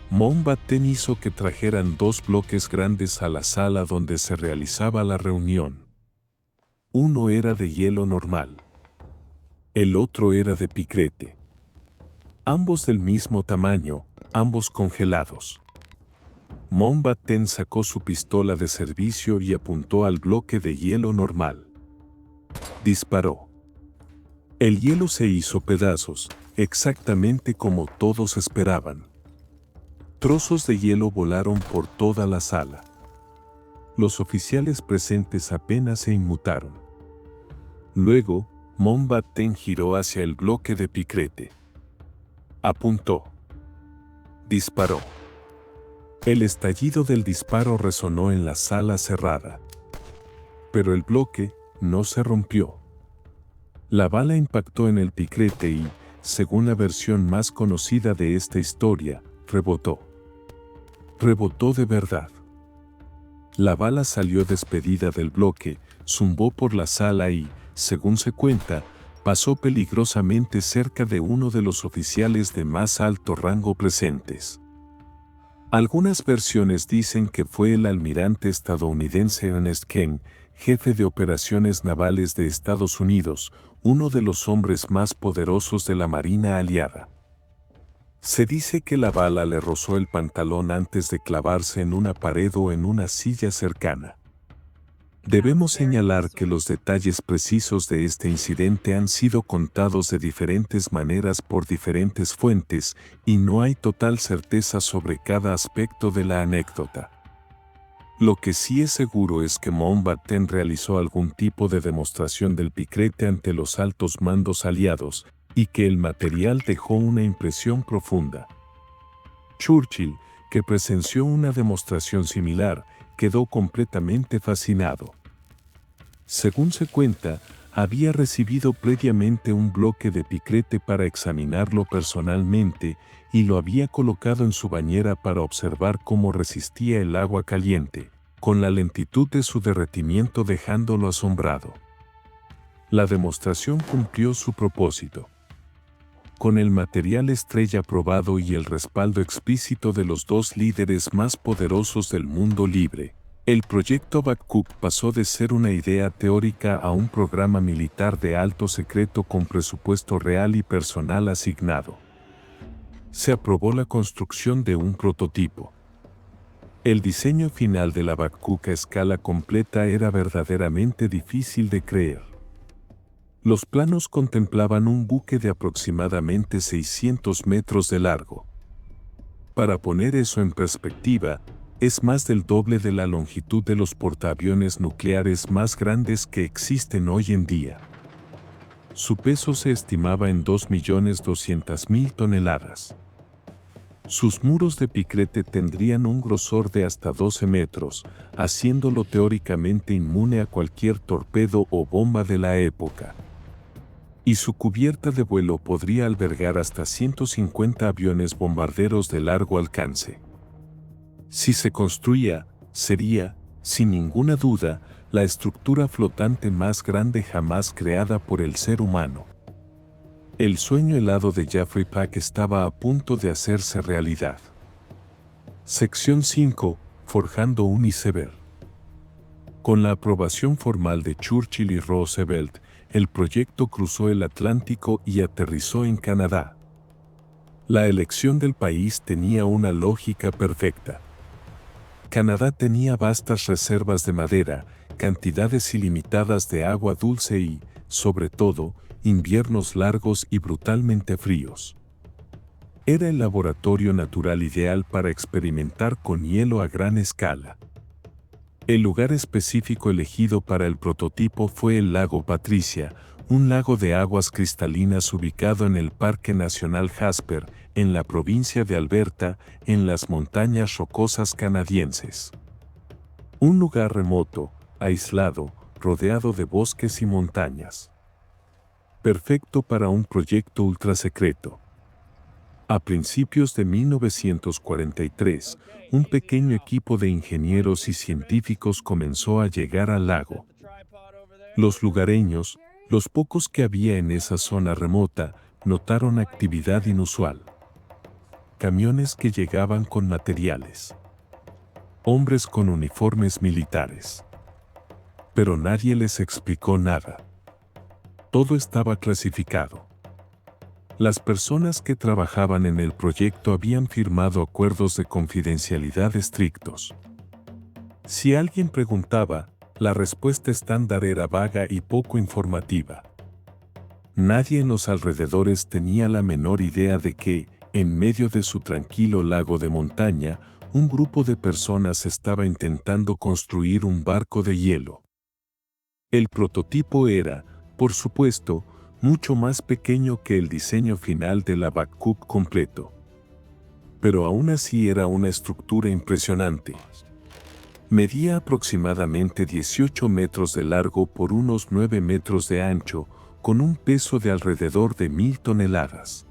Mountbatten hizo que trajeran 2 bloques grandes a la sala donde se realizaba la reunión. Uno era de hielo normal. El otro era de picrete. Ambos del mismo tamaño, ambos congelados. Mountbatten sacó su pistola de servicio y apuntó al bloque de hielo normal. Disparó. El hielo se hizo pedazos, exactamente como todos esperaban. Trozos de hielo volaron por toda la sala. Los oficiales presentes apenas se inmutaron. Luego, Mountbatten giró hacia el bloque de picrete. Apuntó. Disparó. El estallido del disparo resonó en la sala cerrada. Pero el bloque no se rompió. La bala impactó en el picrete y, según la versión más conocida de esta historia, rebotó. Rebotó de verdad. La bala salió despedida del bloque, zumbó por la sala y, según se cuenta, pasó peligrosamente cerca de uno de los oficiales de más alto rango presentes. Algunas versiones dicen que fue el almirante estadounidense Ernest King, jefe de operaciones navales de Estados Unidos, uno de los hombres más poderosos de la Marina Aliada. Se dice que la bala le rozó el pantalón antes de clavarse en una pared o en una silla cercana. Debemos señalar que los detalles precisos de este incidente han sido contados de diferentes maneras por diferentes fuentes y no hay total certeza sobre cada aspecto de la anécdota. Lo que sí es seguro es que Mountbatten realizó algún tipo de demostración del piquete ante los altos mandos aliados y que el material dejó una impresión profunda. Churchill, que presenció una demostración similar, quedó completamente fascinado. Según se cuenta, había recibido previamente un bloque de piquete para examinarlo personalmente y lo había colocado en su bañera para observar cómo resistía el agua caliente, con la lentitud de su derretimiento dejándolo asombrado. La demostración cumplió su propósito. Con el material estrella probado y el respaldo explícito de los dos líderes más poderosos del mundo libre, el proyecto Babcock pasó de ser una idea teórica a un programa militar de alto secreto con presupuesto real y personal asignado. Se aprobó la construcción de un prototipo. El diseño final de la Babcock a escala completa era verdaderamente difícil de creer. Los planos contemplaban un buque de aproximadamente 600 metros de largo. Para poner eso en perspectiva, es más del doble de la longitud de los portaaviones nucleares más grandes que existen hoy en día. Su peso se estimaba en 2.200.000 toneladas. Sus muros de piquete tendrían un grosor de hasta 12 metros, haciéndolo teóricamente inmune a cualquier torpedo o bomba de la época. Y su cubierta de vuelo podría albergar hasta 150 aviones bombarderos de largo alcance. Si se construía, sería, sin ninguna duda, la estructura flotante más grande jamás creada por el ser humano. El sueño helado de Jeffrey Pack estaba a punto de hacerse realidad. Sección 5. Forjando un iceberg. Con la aprobación formal de Churchill y Roosevelt, el proyecto cruzó el Atlántico y aterrizó en Canadá. La elección del país tenía una lógica perfecta. Canadá tenía vastas reservas de madera, cantidades ilimitadas de agua dulce y, sobre todo, inviernos largos y brutalmente fríos. Era el laboratorio natural ideal para experimentar con hielo a gran escala. El lugar específico elegido para el prototipo fue el lago Patricia, un lago de aguas cristalinas ubicado en el Parque Nacional Jasper, en la provincia de Alberta, en las montañas rocosas canadienses. Un lugar remoto, aislado, rodeado de bosques y montañas. Perfecto para un proyecto ultrasecreto. A principios de 1943, un pequeño equipo de ingenieros y científicos comenzó a llegar al lago. Los lugareños, los pocos que había en esa zona remota, notaron actividad inusual. Camiones que llegaban con materiales. Hombres con uniformes militares. Pero nadie les explicó nada. Todo estaba clasificado. Las personas que trabajaban en el proyecto habían firmado acuerdos de confidencialidad estrictos. Si alguien preguntaba, la respuesta estándar era vaga y poco informativa. Nadie en los alrededores tenía la menor idea de que, en medio de su tranquilo lago de montaña, un grupo de personas estaba intentando construir un barco de hielo. El prototipo era, por supuesto, mucho más pequeño que el diseño final de la Babcock completo. Pero aún así era una estructura impresionante. Medía aproximadamente 18 metros de largo por unos 9 metros de ancho, con un peso de alrededor de 1.000 toneladas.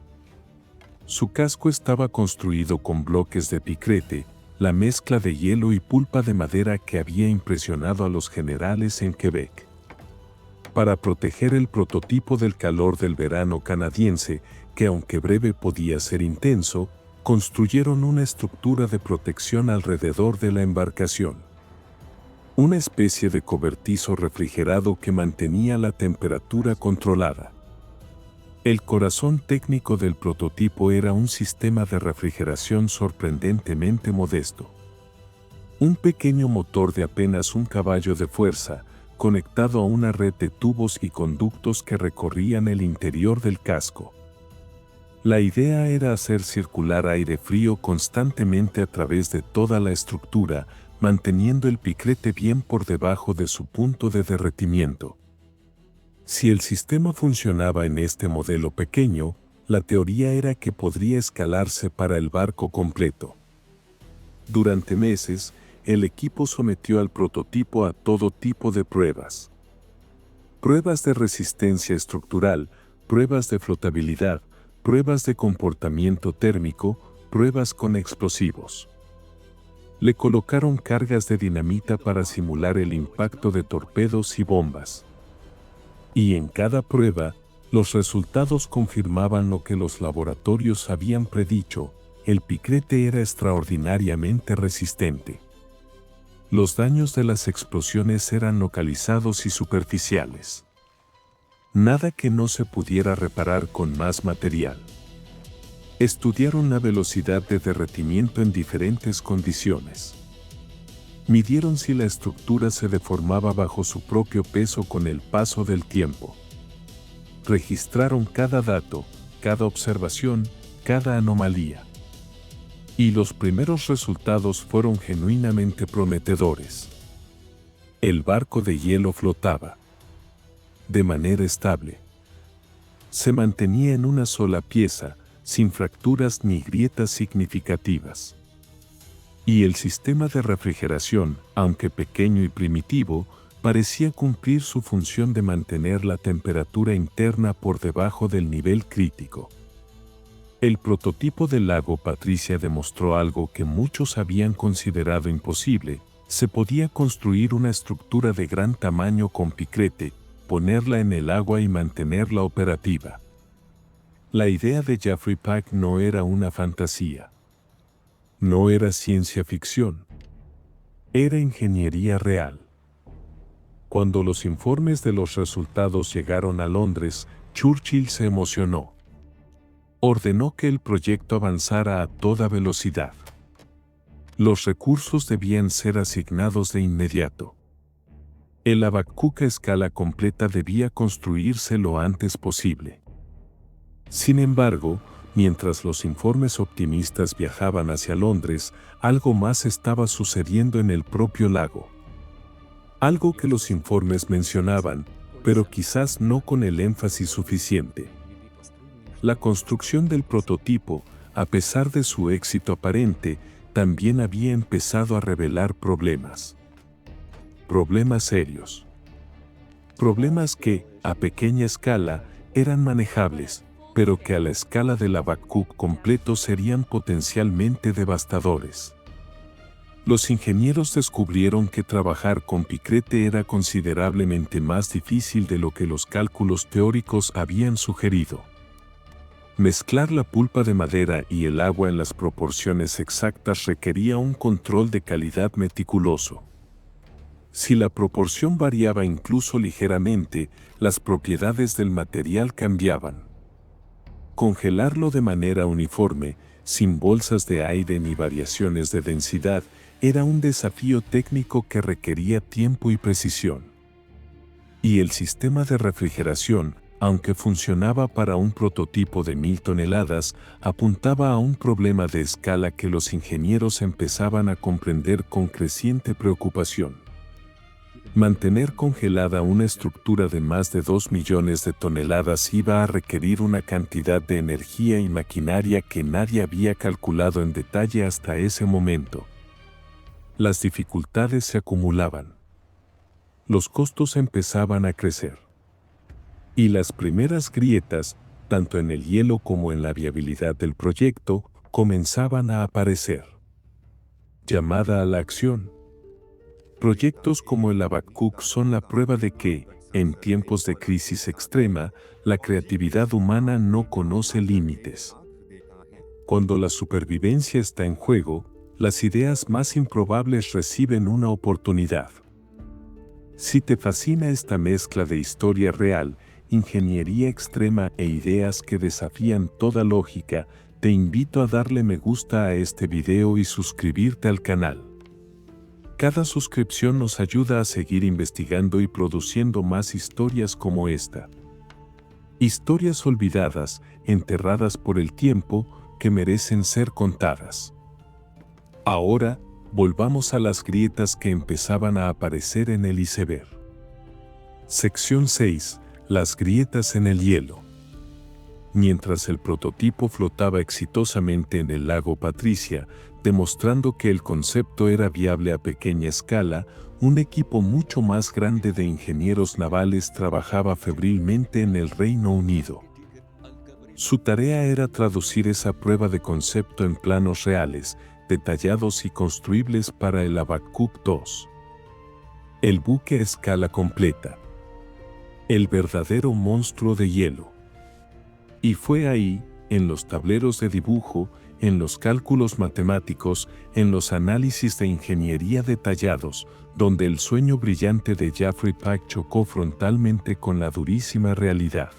Su casco estaba construido con bloques de piquete, la mezcla de hielo y pulpa de madera que había impresionado a los generales en Quebec. Para proteger el prototipo del calor del verano canadiense, que aunque breve podía ser intenso, construyeron una estructura de protección alrededor de la embarcación. Una especie de cobertizo refrigerado que mantenía la temperatura controlada. El corazón técnico del prototipo era un sistema de refrigeración sorprendentemente modesto. Un pequeño motor de apenas un caballo de fuerza, conectado a una red de tubos y conductos que recorrían el interior del casco. La idea era hacer circular aire frío constantemente a través de toda la estructura, manteniendo el piquete bien por debajo de su punto de derretimiento. Si el sistema funcionaba en este modelo pequeño, la teoría era que podría escalarse para el barco completo. Durante meses, el equipo sometió al prototipo a todo tipo de pruebas. Pruebas de resistencia estructural, pruebas de flotabilidad, pruebas de comportamiento térmico, pruebas con explosivos. Le colocaron cargas de dinamita para simular el impacto de torpedos y bombas. Y en cada prueba, los resultados confirmaban lo que los laboratorios habían predicho: el piquete era extraordinariamente resistente. Los daños de las explosiones eran localizados y superficiales. Nada que no se pudiera reparar con más material. Estudiaron la velocidad de derretimiento en diferentes condiciones. Midieron si la estructura se deformaba bajo su propio peso con el paso del tiempo. Registraron cada dato, cada observación, cada anomalía. Y los primeros resultados fueron genuinamente prometedores. El barco de hielo flotaba de manera estable. Se mantenía en una sola pieza, sin fracturas ni grietas significativas. Y el sistema de refrigeración, aunque pequeño y primitivo, parecía cumplir su función de mantener la temperatura interna por debajo del nivel crítico. El prototipo del lago Patricia demostró algo que muchos habían considerado imposible: se podía construir una estructura de gran tamaño con piquete, ponerla en el agua y mantenerla operativa. La idea de Jeffrey Pack no era una fantasía. No era ciencia ficción. Era ingeniería real. Cuando los informes de los resultados llegaron a Londres, Churchill se emocionó. Ordenó que el proyecto avanzara a toda velocidad. Los recursos debían ser asignados de inmediato. El Habacuc a escala completa debía construirse lo antes posible. Sin embargo, mientras los informes optimistas viajaban hacia Londres, algo más estaba sucediendo en el propio lago. Algo que los informes mencionaban, pero quizás no con el énfasis suficiente. La construcción del prototipo, a pesar de su éxito aparente, también había empezado a revelar problemas. Problemas serios. Problemas que, a pequeña escala, eran manejables, pero que a la escala del Habacuc completo serían potencialmente devastadores. Los ingenieros descubrieron que trabajar con piquete era considerablemente más difícil de lo que los cálculos teóricos habían sugerido. Mezclar la pulpa de madera y el agua en las proporciones exactas requería un control de calidad meticuloso. Si la proporción variaba incluso ligeramente, las propiedades del material cambiaban. Congelarlo de manera uniforme, sin bolsas de aire ni variaciones de densidad, era un desafío técnico que requería tiempo y precisión. Y el sistema de refrigeración, aunque funcionaba para un prototipo de 1000 toneladas, apuntaba a un problema de escala que los ingenieros empezaban a comprender con creciente preocupación. Mantener congelada una estructura de más de 2 millones de toneladas iba a requerir una cantidad de energía y maquinaria que nadie había calculado en detalle hasta ese momento. Las dificultades se acumulaban. Los costos empezaban a crecer. Y las primeras grietas, tanto en el hielo como en la viabilidad del proyecto, comenzaban a aparecer. Llamada a la acción. Proyectos como el Habacuc son la prueba de que, en tiempos de crisis extrema, la creatividad humana no conoce límites. Cuando la supervivencia está en juego, las ideas más improbables reciben una oportunidad. Si te fascina esta mezcla de historia real, ingeniería extrema e ideas que desafían toda lógica, te invito a darle me gusta a este video y suscribirte al canal. Cada suscripción nos ayuda a seguir investigando y produciendo más historias como esta. Historias olvidadas, enterradas por el tiempo, que merecen ser contadas. Ahora, volvamos a las grietas que empezaban a aparecer en el iceberg. Sección 6. Las grietas en el hielo. Mientras el prototipo flotaba exitosamente en el lago Patricia, demostrando que el concepto era viable a pequeña escala, un equipo mucho más grande de ingenieros navales trabajaba febrilmente en el Reino Unido. Su tarea era traducir esa prueba de concepto en planos reales, detallados y construibles para el Habacuc 2. El buque a escala completa. El verdadero monstruo de hielo. Y fue ahí, en los tableros de dibujo, en los cálculos matemáticos, en los análisis de ingeniería detallados, donde el sueño brillante de Geoffrey Pack chocó frontalmente con la durísima realidad.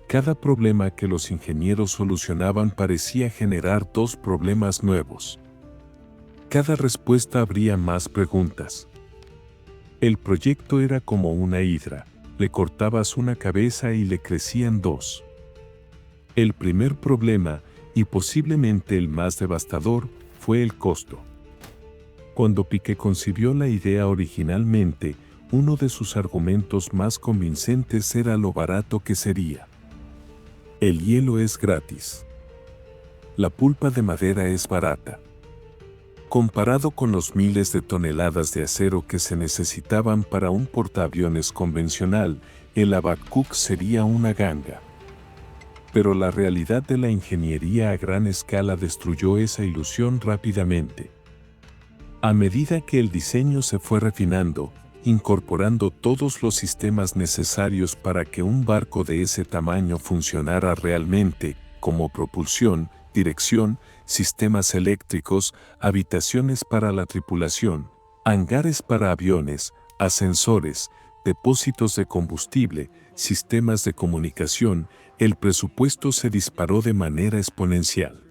Cada problema que los ingenieros solucionaban parecía generar dos problemas nuevos. Cada respuesta abría más preguntas. El proyecto era como una hidra, le cortabas una cabeza y le crecían dos. El primer problema, y posiblemente el más devastador, fue el costo. Cuando Piquet concibió la idea originalmente, uno de sus argumentos más convincentes era lo barato que sería. El hielo es gratis. La pulpa de madera es barata. Comparado con los miles de toneladas de acero que se necesitaban para un portaaviones convencional, el Habacuc sería una ganga. Pero la realidad de la ingeniería a gran escala destruyó esa ilusión rápidamente. A medida que el diseño se fue refinando, incorporando todos los sistemas necesarios para que un barco de ese tamaño funcionara realmente, como propulsión, dirección, sistemas eléctricos, habitaciones para la tripulación, hangares para aviones, ascensores, depósitos de combustible, sistemas de comunicación, el presupuesto se disparó de manera exponencial.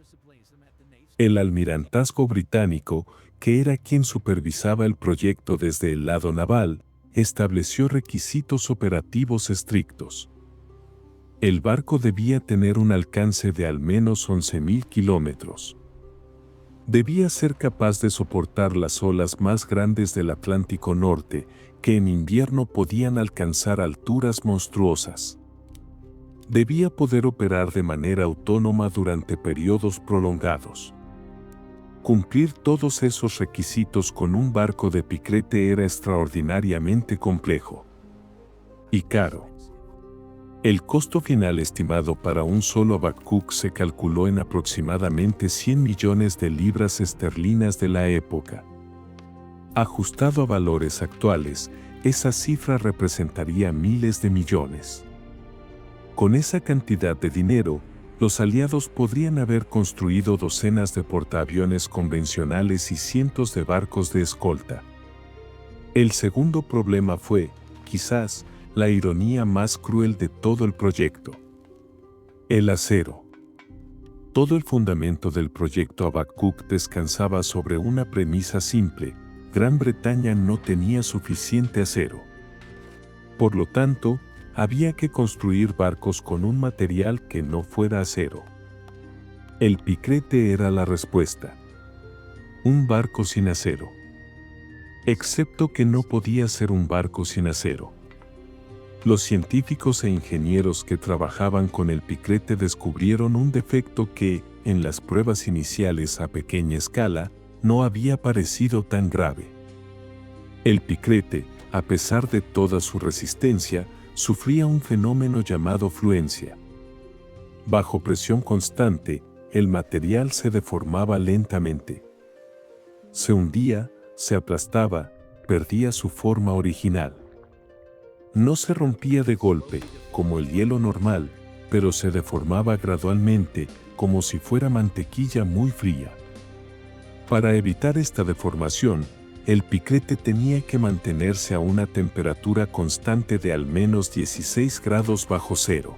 El almirantazgo británico, que era quien supervisaba el proyecto desde el lado naval, estableció requisitos operativos estrictos. El barco debía tener un alcance de al menos 11.000 kilómetros. Debía ser capaz de soportar las olas más grandes del Atlántico Norte, que en invierno podían alcanzar alturas monstruosas. Debía poder operar de manera autónoma durante periodos prolongados. Cumplir todos esos requisitos con un barco de piquete era extraordinariamente complejo y caro. El costo final estimado para un solo Habacuc se calculó en aproximadamente 100 millones de libras esterlinas de la época. Ajustado a valores actuales, esa cifra representaría miles de millones. Con esa cantidad de dinero, los aliados podrían haber construido docenas de portaaviones convencionales y cientos de barcos de escolta. El segundo problema fue, quizás, la ironía más cruel de todo el proyecto. El acero. Todo el fundamento del proyecto Habacuc descansaba sobre una premisa simple: Gran Bretaña no tenía suficiente acero. Por lo tanto, había que construir barcos con un material que no fuera acero. El piquete era la respuesta. Un barco sin acero. Excepto que no podía ser un barco sin acero. Los científicos e ingenieros que trabajaban con el piquete descubrieron un defecto que, en las pruebas iniciales a pequeña escala, no había parecido tan grave. El piquete, a pesar de toda su resistencia, sufría un fenómeno llamado fluencia. Bajo presión constante, el material se deformaba lentamente. Se hundía, se aplastaba, perdía su forma original. No se rompía de golpe, como el hielo normal, pero se deformaba gradualmente, como si fuera mantequilla muy fría. Para evitar esta deformación, el piquete tenía que mantenerse a una temperatura constante de al menos 16 grados bajo cero.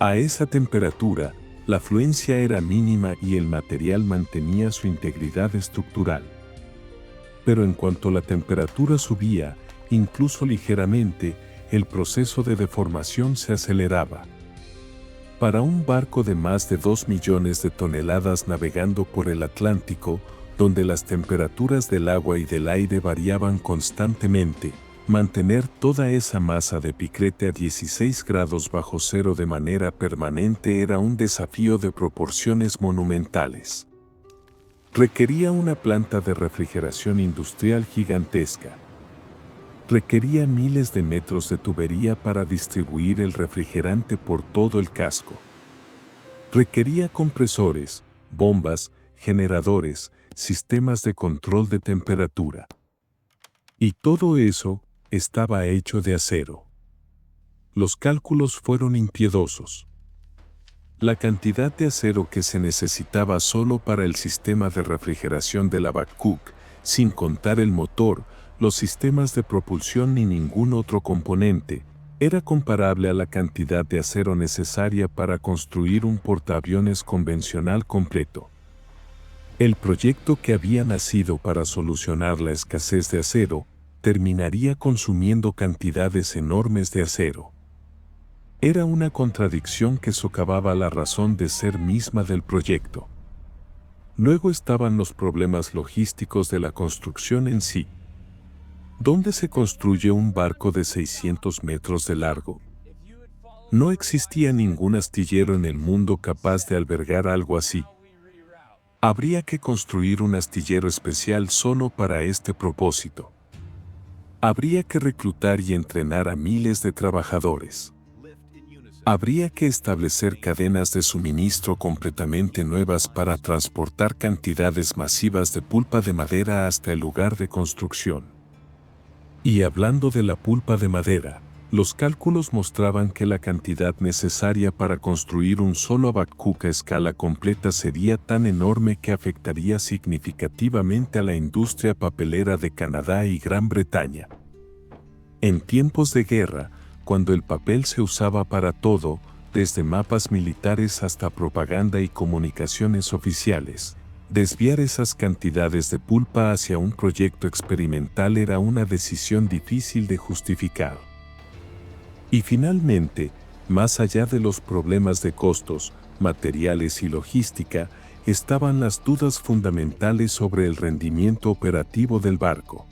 A esa temperatura, la fluencia era mínima y el material mantenía su integridad estructural. Pero en cuanto la temperatura subía, incluso ligeramente, el proceso de deformación se aceleraba. Para un barco de más de 2 millones de toneladas navegando por el Atlántico, donde las temperaturas del agua y del aire variaban constantemente, mantener toda esa masa de picrete a 16 grados bajo cero de manera permanente era un desafío de proporciones monumentales. Requería una planta de refrigeración industrial gigantesca. Requería miles de metros de tubería para distribuir el refrigerante por todo el casco. Requería compresores, bombas, generadores, sistemas de control de temperatura. Y todo eso estaba hecho de acero. Los cálculos fueron impiedosos. La cantidad de acero que se necesitaba solo para el sistema de refrigeración de la Babcock, sin contar el motor, los sistemas de propulsión ni ningún otro componente, era comparable a la cantidad de acero necesaria para construir un portaaviones convencional completo. El proyecto que había nacido para solucionar la escasez de acero, terminaría consumiendo cantidades enormes de acero. Era una contradicción que socavaba la razón de ser misma del proyecto. Luego estaban los problemas logísticos de la construcción en sí. ¿Dónde se construye un barco de 600 metros de largo? No existía ningún astillero en el mundo capaz de albergar algo así. Habría que construir un astillero especial solo para este propósito. Habría que reclutar y entrenar a miles de trabajadores. Habría que establecer cadenas de suministro completamente nuevas para transportar cantidades masivas de pulpa de madera hasta el lugar de construcción. Y hablando de la pulpa de madera, los cálculos mostraban que la cantidad necesaria para construir un solo Babcock a escala completa sería tan enorme que afectaría significativamente a la industria papelera de Canadá y Gran Bretaña. En tiempos de guerra, cuando el papel se usaba para todo, desde mapas militares hasta propaganda y comunicaciones oficiales, desviar esas cantidades de pulpa hacia un proyecto experimental era una decisión difícil de justificar. Y finalmente, más allá de los problemas de costos, materiales y logística, estaban las dudas fundamentales sobre el rendimiento operativo del barco.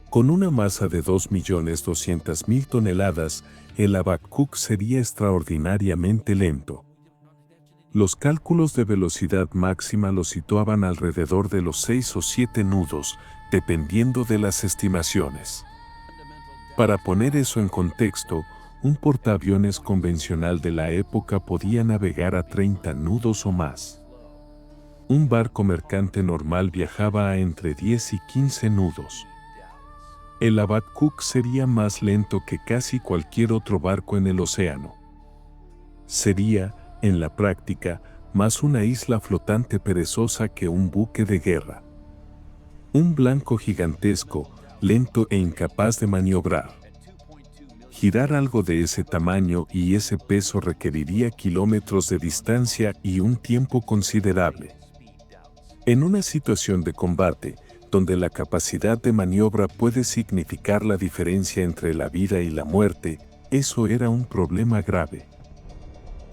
Con una masa de 2.200.000 toneladas, el Babcock sería extraordinariamente lento. Los cálculos de velocidad máxima lo situaban alrededor de los 6 o 7 nudos, dependiendo de las estimaciones. Para poner eso en contexto, un portaaviones convencional de la época podía navegar a 30 nudos o más. Un barco mercante normal viajaba a entre 10 y 15 nudos. El Babcock sería más lento que casi cualquier otro barco en el océano. Sería, en la práctica, más una isla flotante perezosa que un buque de guerra. Un blanco gigantesco, lento e incapaz de maniobrar. Girar algo de ese tamaño y ese peso requeriría kilómetros de distancia y un tiempo considerable. En una situación de combate, donde la capacidad de maniobra puede significar la diferencia entre la vida y la muerte, eso era un problema grave.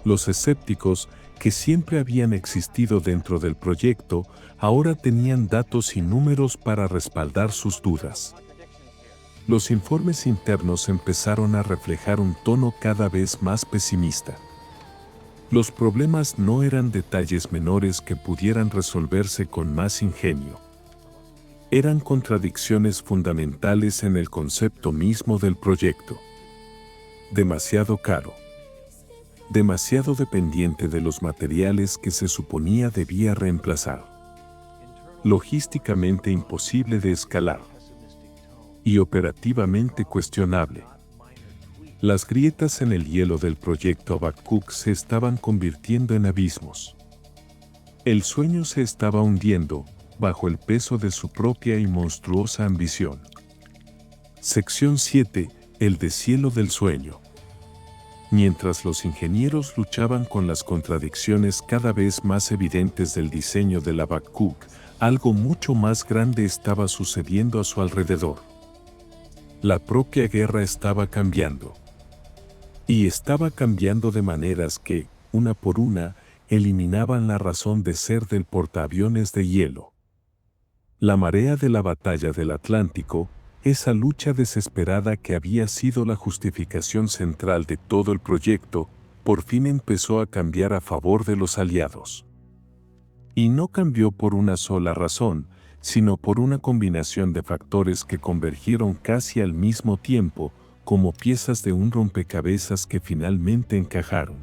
Los escépticos, que siempre habían existido dentro del proyecto, ahora tenían datos y números para respaldar sus dudas. Los informes internos empezaron a reflejar un tono cada vez más pesimista. Los problemas no eran detalles menores que pudieran resolverse con más ingenio. Eran contradicciones fundamentales en el concepto mismo del proyecto. Demasiado caro. Demasiado dependiente de los materiales que se suponía debía reemplazar. Logísticamente imposible de escalar. Y operativamente cuestionable. Las grietas en el hielo del proyecto Babcock se estaban convirtiendo en abismos. El sueño se estaba hundiendo bajo el peso de su propia y monstruosa ambición. Sección 7. El deshielo del sueño. Mientras los ingenieros luchaban con las contradicciones cada vez más evidentes del diseño de la Babcock, algo mucho más grande estaba sucediendo a su alrededor. La propia guerra estaba cambiando. Y estaba cambiando de maneras que, una por una, eliminaban la razón de ser del portaaviones de hielo. La marea de la batalla del Atlántico, esa lucha desesperada que había sido la justificación central de todo el proyecto, por fin empezó a cambiar a favor de los aliados. Y no cambió por una sola razón, sino por una combinación de factores que convergieron casi al mismo tiempo, como piezas de un rompecabezas que finalmente encajaron.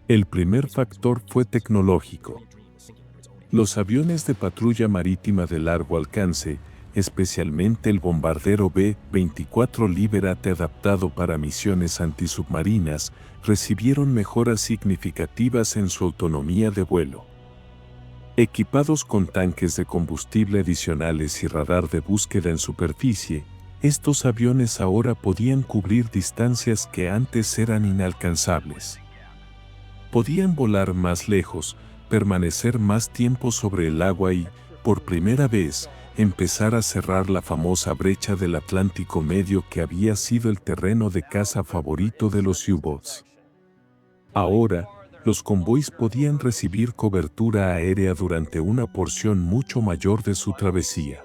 El primer factor fue tecnológico. Los aviones de patrulla marítima de largo alcance, especialmente el bombardero B-24 Liberate adaptado para misiones antisubmarinas, recibieron mejoras significativas en su autonomía de vuelo. Equipados con tanques de combustible adicionales y radar de búsqueda en superficie, estos aviones ahora podían cubrir distancias que antes eran inalcanzables. Podían volar más lejos, permanecer más tiempo sobre el agua y, por primera vez, empezar a cerrar la famosa brecha del Atlántico Medio que había sido el terreno de caza favorito de los U-Boats. Ahora, los convoys podían recibir cobertura aérea durante una porción mucho mayor de su travesía.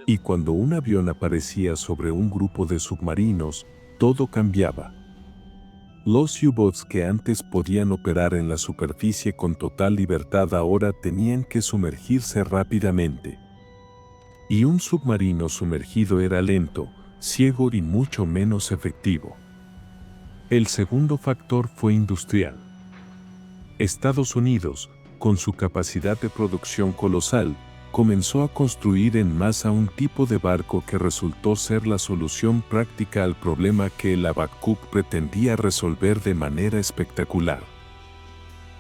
Y cuando un avión aparecía sobre un grupo de submarinos, todo cambiaba. Los U-Boats que antes podían operar en la superficie con total libertad ahora tenían que sumergirse rápidamente. Y un submarino sumergido era lento, ciego y mucho menos efectivo. El segundo factor fue industrial. Estados Unidos, con su capacidad de producción colosal, comenzó a construir en masa un tipo de barco que resultó ser la solución práctica al problema que el Habakkuk pretendía resolver de manera espectacular.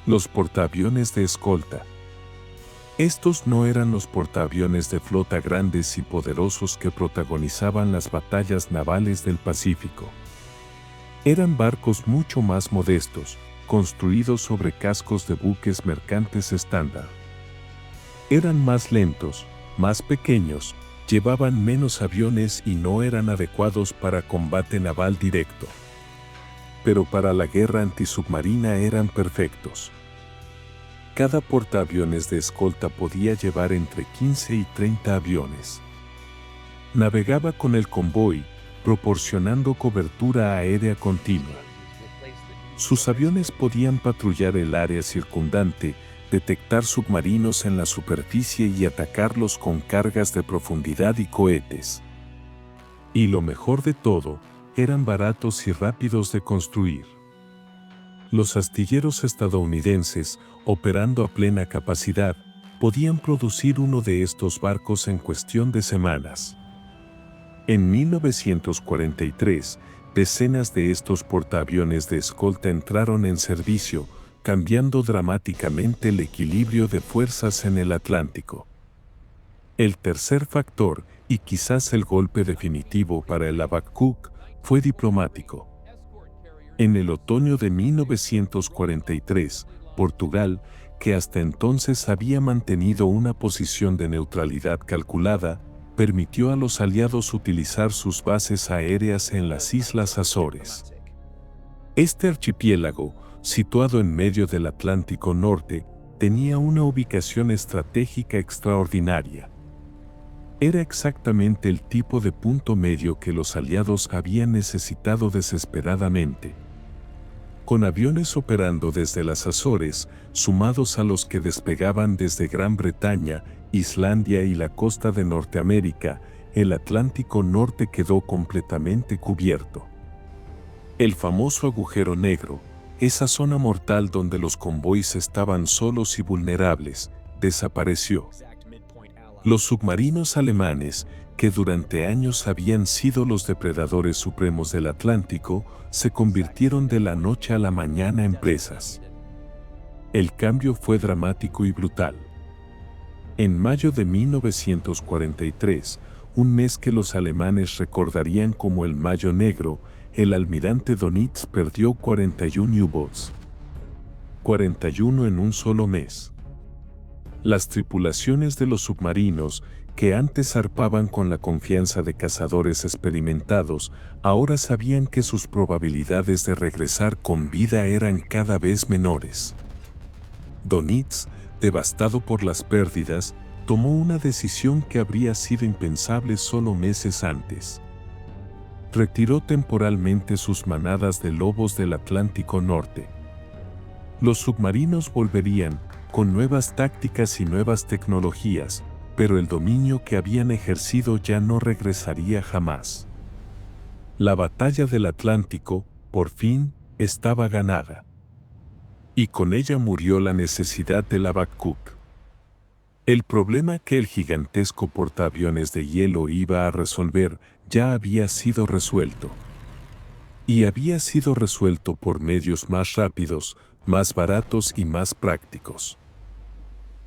Los portaaviones de escolta. Estos no eran los portaaviones de flota grandes y poderosos que protagonizaban las batallas navales del Pacífico. Eran barcos mucho más modestos, construidos sobre cascos de buques mercantes estándar. Eran más lentos, más pequeños, llevaban menos aviones y no eran adecuados para combate naval directo. Pero para la guerra antisubmarina eran perfectos. Cada portaaviones de escolta podía llevar entre 15 y 30 aviones. Navegaba con el convoy, proporcionando cobertura aérea continua. Sus aviones podían patrullar el área circundante, detectar submarinos en la superficie y atacarlos con cargas de profundidad y cohetes. Y lo mejor de todo, eran baratos y rápidos de construir. Los astilleros estadounidenses, operando a plena capacidad, podían producir uno de estos barcos en cuestión de semanas. En 1943, decenas de estos portaaviones de escolta entraron en servicio, cambiando dramáticamente el equilibrio de fuerzas en el Atlántico. El tercer factor, y quizás el golpe definitivo para el Habakkuk, fue diplomático. En el otoño de 1943, Portugal, que hasta entonces había mantenido una posición de neutralidad calculada, permitió a los aliados utilizar sus bases aéreas en las Islas Azores. Este archipiélago, situado en medio del Atlántico Norte, tenía una ubicación estratégica extraordinaria. Era exactamente el tipo de punto medio que los aliados habían necesitado desesperadamente. Con aviones operando desde las Azores, sumados a los que despegaban desde Gran Bretaña, Islandia y la costa de Norteamérica, el Atlántico Norte quedó completamente cubierto. El famoso agujero negro, esa zona mortal donde los convoys estaban solos y vulnerables, desapareció. Los submarinos alemanes, que durante años habían sido los depredadores supremos del Atlántico, se convirtieron de la noche a la mañana en presas. El cambio fue dramático y brutal. En mayo de 1943, un mes que los alemanes recordarían como el Mayo Negro, el almirante Dönitz perdió 41 U-Boats. 41 en un solo mes. Las tripulaciones de los submarinos, que antes zarpaban con la confianza de cazadores experimentados, ahora sabían que sus probabilidades de regresar con vida eran cada vez menores. Dönitz, devastado por las pérdidas, tomó una decisión que habría sido impensable solo meses antes. Retiró temporalmente sus manadas de lobos del Atlántico Norte. Los submarinos volverían, con nuevas tácticas y nuevas tecnologías, pero el dominio que habían ejercido ya no regresaría jamás. La batalla del Atlántico, por fin, estaba ganada. Y con ella murió la necesidad del Habakkuk. El problema que el gigantesco portaaviones de hielo iba a resolver ya había sido resuelto. Y había sido resuelto por medios más rápidos, más baratos y más prácticos.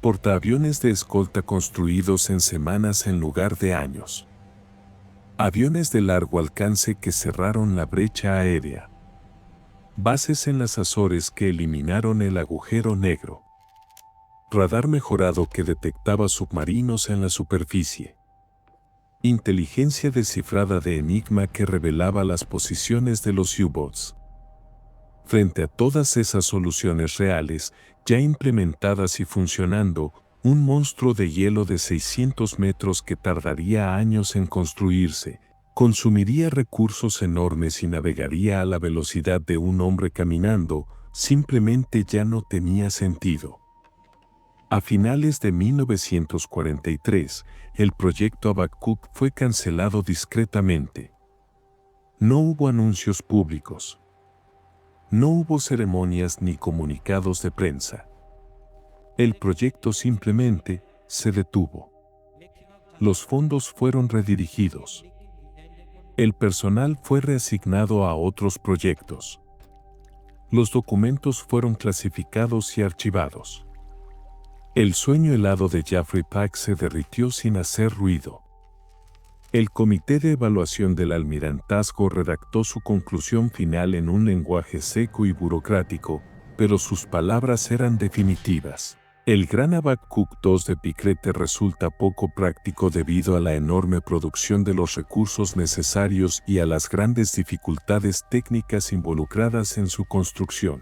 Portaaviones de escolta construidos en semanas en lugar de años. Aviones de largo alcance que cerraron la brecha aérea. Bases en las Azores que eliminaron el agujero negro. Radar mejorado que detectaba submarinos en la superficie. Inteligencia descifrada de Enigma que revelaba las posiciones de los U-boats. Frente a todas esas soluciones reales, ya implementadas y funcionando, un monstruo de hielo de 600 metros que tardaría años en construirse, consumiría recursos enormes y navegaría a la velocidad de un hombre caminando, simplemente ya no tenía sentido. A finales de 1943, el proyecto Habakkuk fue cancelado discretamente. No hubo anuncios públicos. No hubo ceremonias ni comunicados de prensa. El proyecto simplemente se detuvo. Los fondos fueron redirigidos. El personal fue reasignado a otros proyectos. Los documentos fueron clasificados y archivados. El sueño helado de Jeffrey Pack se derritió sin hacer ruido. El Comité de Evaluación del Almirantazgo redactó su conclusión final en un lenguaje seco y burocrático, pero sus palabras eran definitivas. El gran Habakkuk II de Piquet resulta poco práctico debido a la enorme producción de los recursos necesarios y a las grandes dificultades técnicas involucradas en su construcción.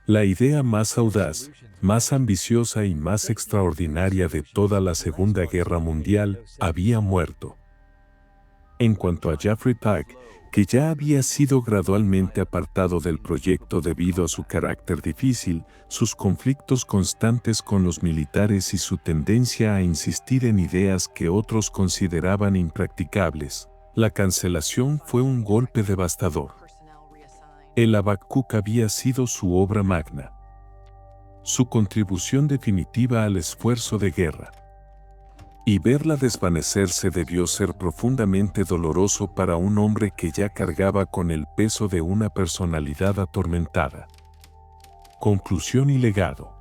La idea más audaz, más ambiciosa y más extraordinaria de toda la Segunda Guerra Mundial había muerto. En cuanto a Jeffrey Pack, que ya había sido gradualmente apartado del proyecto debido a su carácter difícil, sus conflictos constantes con los militares y su tendencia a insistir en ideas que otros consideraban impracticables, la cancelación fue un golpe devastador. El Habakkuk había sido su obra magna. Su contribución definitiva al esfuerzo de guerra. Y verla desvanecerse debió ser profundamente doloroso para un hombre que ya cargaba con el peso de una personalidad atormentada. Conclusión y legado.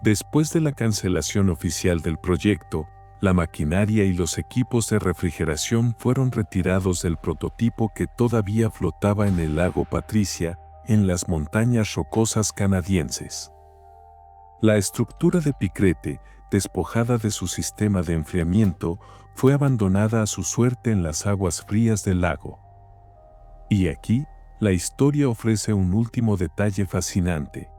Después de la cancelación oficial del proyecto, la maquinaria y los equipos de refrigeración fueron retirados del prototipo que todavía flotaba en el lago Patricia, en las montañas rocosas canadienses. La estructura de Piquet, despojada de su sistema de enfriamiento, fue abandonada a su suerte en las aguas frías del lago. Y aquí, la historia ofrece un último detalle fascinante.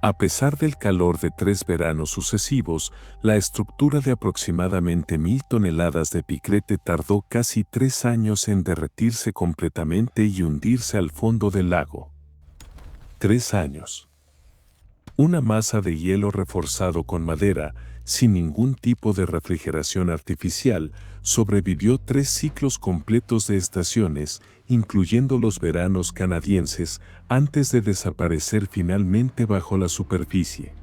A pesar del calor de 3 veranos sucesivos, la estructura de aproximadamente 1000 toneladas de Piquet tardó casi 3 años en derretirse completamente y hundirse al fondo del lago. 3 años. Una masa de hielo reforzado con madera, sin ningún tipo de refrigeración artificial, sobrevivió 3 ciclos completos de estaciones, incluyendo los veranos canadienses, antes de desaparecer finalmente bajo la superficie.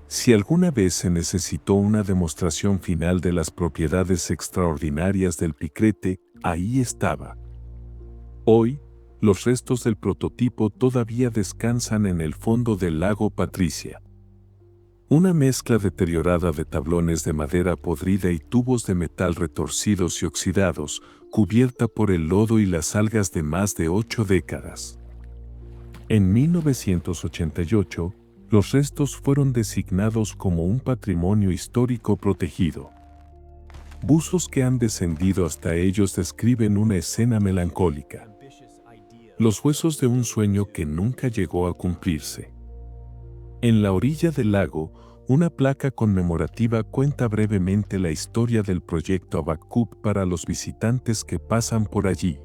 Si alguna vez se necesitó una demostración final de las propiedades extraordinarias del Piquet, ahí estaba. Hoy, los restos del prototipo todavía descansan en el fondo del lago Patricia. Una mezcla deteriorada de tablones de madera podrida y tubos de metal retorcidos y oxidados, cubierta por el lodo y las algas de más de 8 décadas. En 1988, Los restos fueron designados como un patrimonio histórico protegido. Buzos que han descendido hasta ellos describen una escena melancólica. Los huesos de un sueño que nunca llegó a cumplirse. En la orilla del lago, una placa conmemorativa cuenta brevemente la historia del proyecto Habacuc para los visitantes que pasan por allí.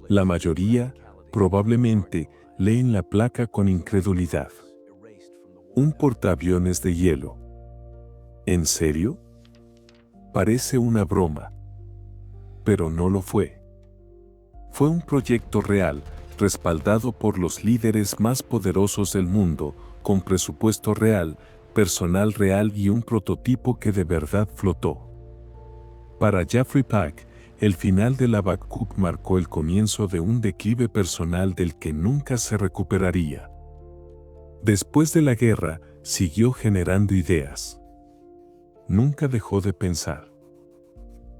La mayoría, probablemente, leen la placa con incredulidad. Un portaaviones de hielo. ¿En serio? Parece una broma. Pero no lo fue. Fue un proyecto real, respaldado por los líderes más poderosos del mundo, con presupuesto real, personal real y un prototipo que de verdad flotó. Para Jeffrey Pack, el final del Habacuc marcó el comienzo de un declive personal del que nunca se recuperaría. Después de la guerra, siguió generando ideas. Nunca dejó de pensar.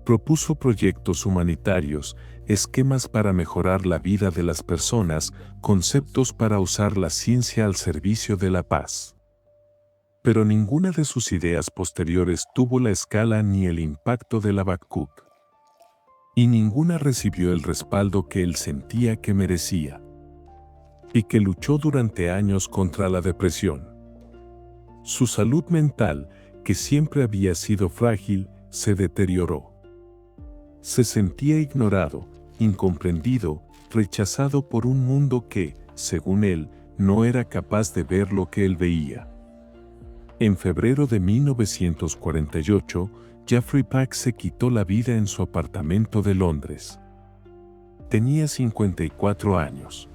Propuso proyectos humanitarios, esquemas para mejorar la vida de las personas, conceptos para usar la ciencia al servicio de la paz. Pero ninguna de sus ideas posteriores tuvo la escala ni el impacto del Habacuc. Y ninguna recibió el respaldo que él sentía que merecía. Y que luchó durante años contra la depresión. Su salud mental, que siempre había sido frágil, se deterioró. Se sentía ignorado, incomprendido, rechazado por un mundo que, según él, no era capaz de ver lo que él veía. En febrero de 1948, Jeffrey Pack se quitó la vida en su apartamento de Londres. Tenía 54 años.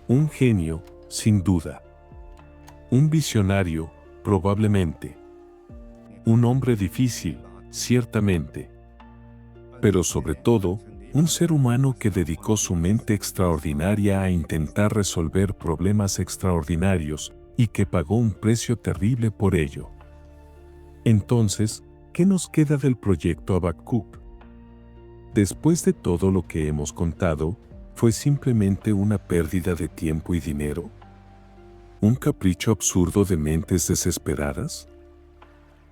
Un genio, sin duda. Un visionario, probablemente. Un hombre difícil, ciertamente. Pero sobre todo, un ser humano que dedicó su mente extraordinaria a intentar resolver problemas extraordinarios y que pagó un precio terrible por ello. Entonces, ¿qué nos queda del proyecto Habacuc? Después de todo lo que hemos contado, ¿fue simplemente una pérdida de tiempo y dinero? ¿Un capricho absurdo de mentes desesperadas?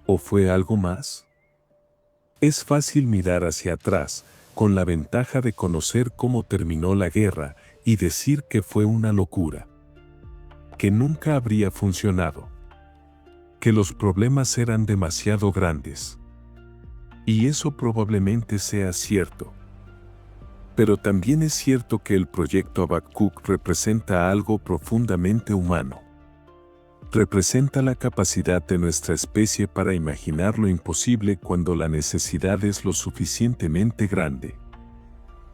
¿O fue algo más? Es fácil mirar hacia atrás, con la ventaja de conocer cómo terminó la guerra y decir que fue una locura. Que nunca habría funcionado. Que los problemas eran demasiado grandes. Y eso probablemente sea cierto. Pero también es cierto que el proyecto Habacuc representa algo profundamente humano. Representa la capacidad de nuestra especie para imaginar lo imposible cuando la necesidad es lo suficientemente grande.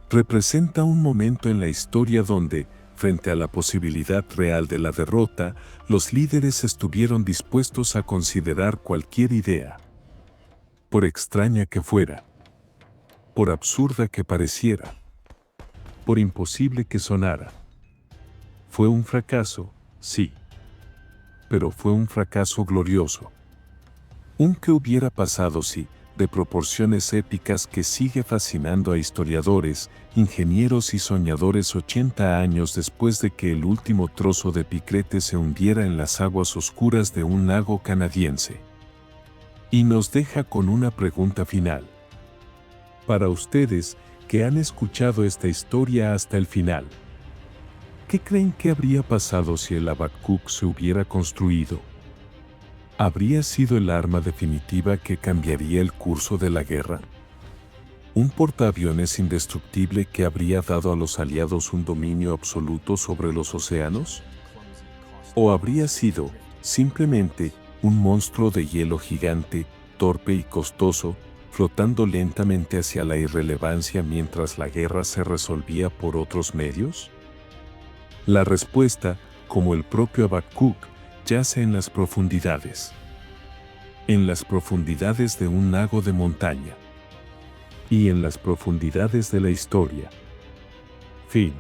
Representa un momento en la historia donde, frente a la posibilidad real de la derrota, los líderes estuvieron dispuestos a considerar cualquier idea. Por extraña que fuera. Por absurda que pareciera. Por imposible que sonara. Fue un fracaso, sí. Pero fue un fracaso glorioso. Un ¿qué hubiera pasado si?, de proporciones épicas que sigue fascinando a historiadores, ingenieros y soñadores 80 años después de que el último trozo de picrete se hundiera en las aguas oscuras de un lago canadiense. Y nos deja con una pregunta final. Para ustedes, que han escuchado esta historia hasta el final, ¿qué creen que habría pasado si el Habacuc se hubiera construido? ¿Habría sido el arma definitiva que cambiaría el curso de la guerra? ¿Un portaaviones indestructible que habría dado a los aliados un dominio absoluto sobre los océanos? ¿O habría sido, simplemente, un monstruo de hielo gigante, torpe y costoso, flotando lentamente hacia la irrelevancia mientras la guerra se resolvía por otros medios? La respuesta, como el propio Habacuc, yace en las profundidades. En las profundidades de un lago de montaña. Y en las profundidades de la historia. Fin.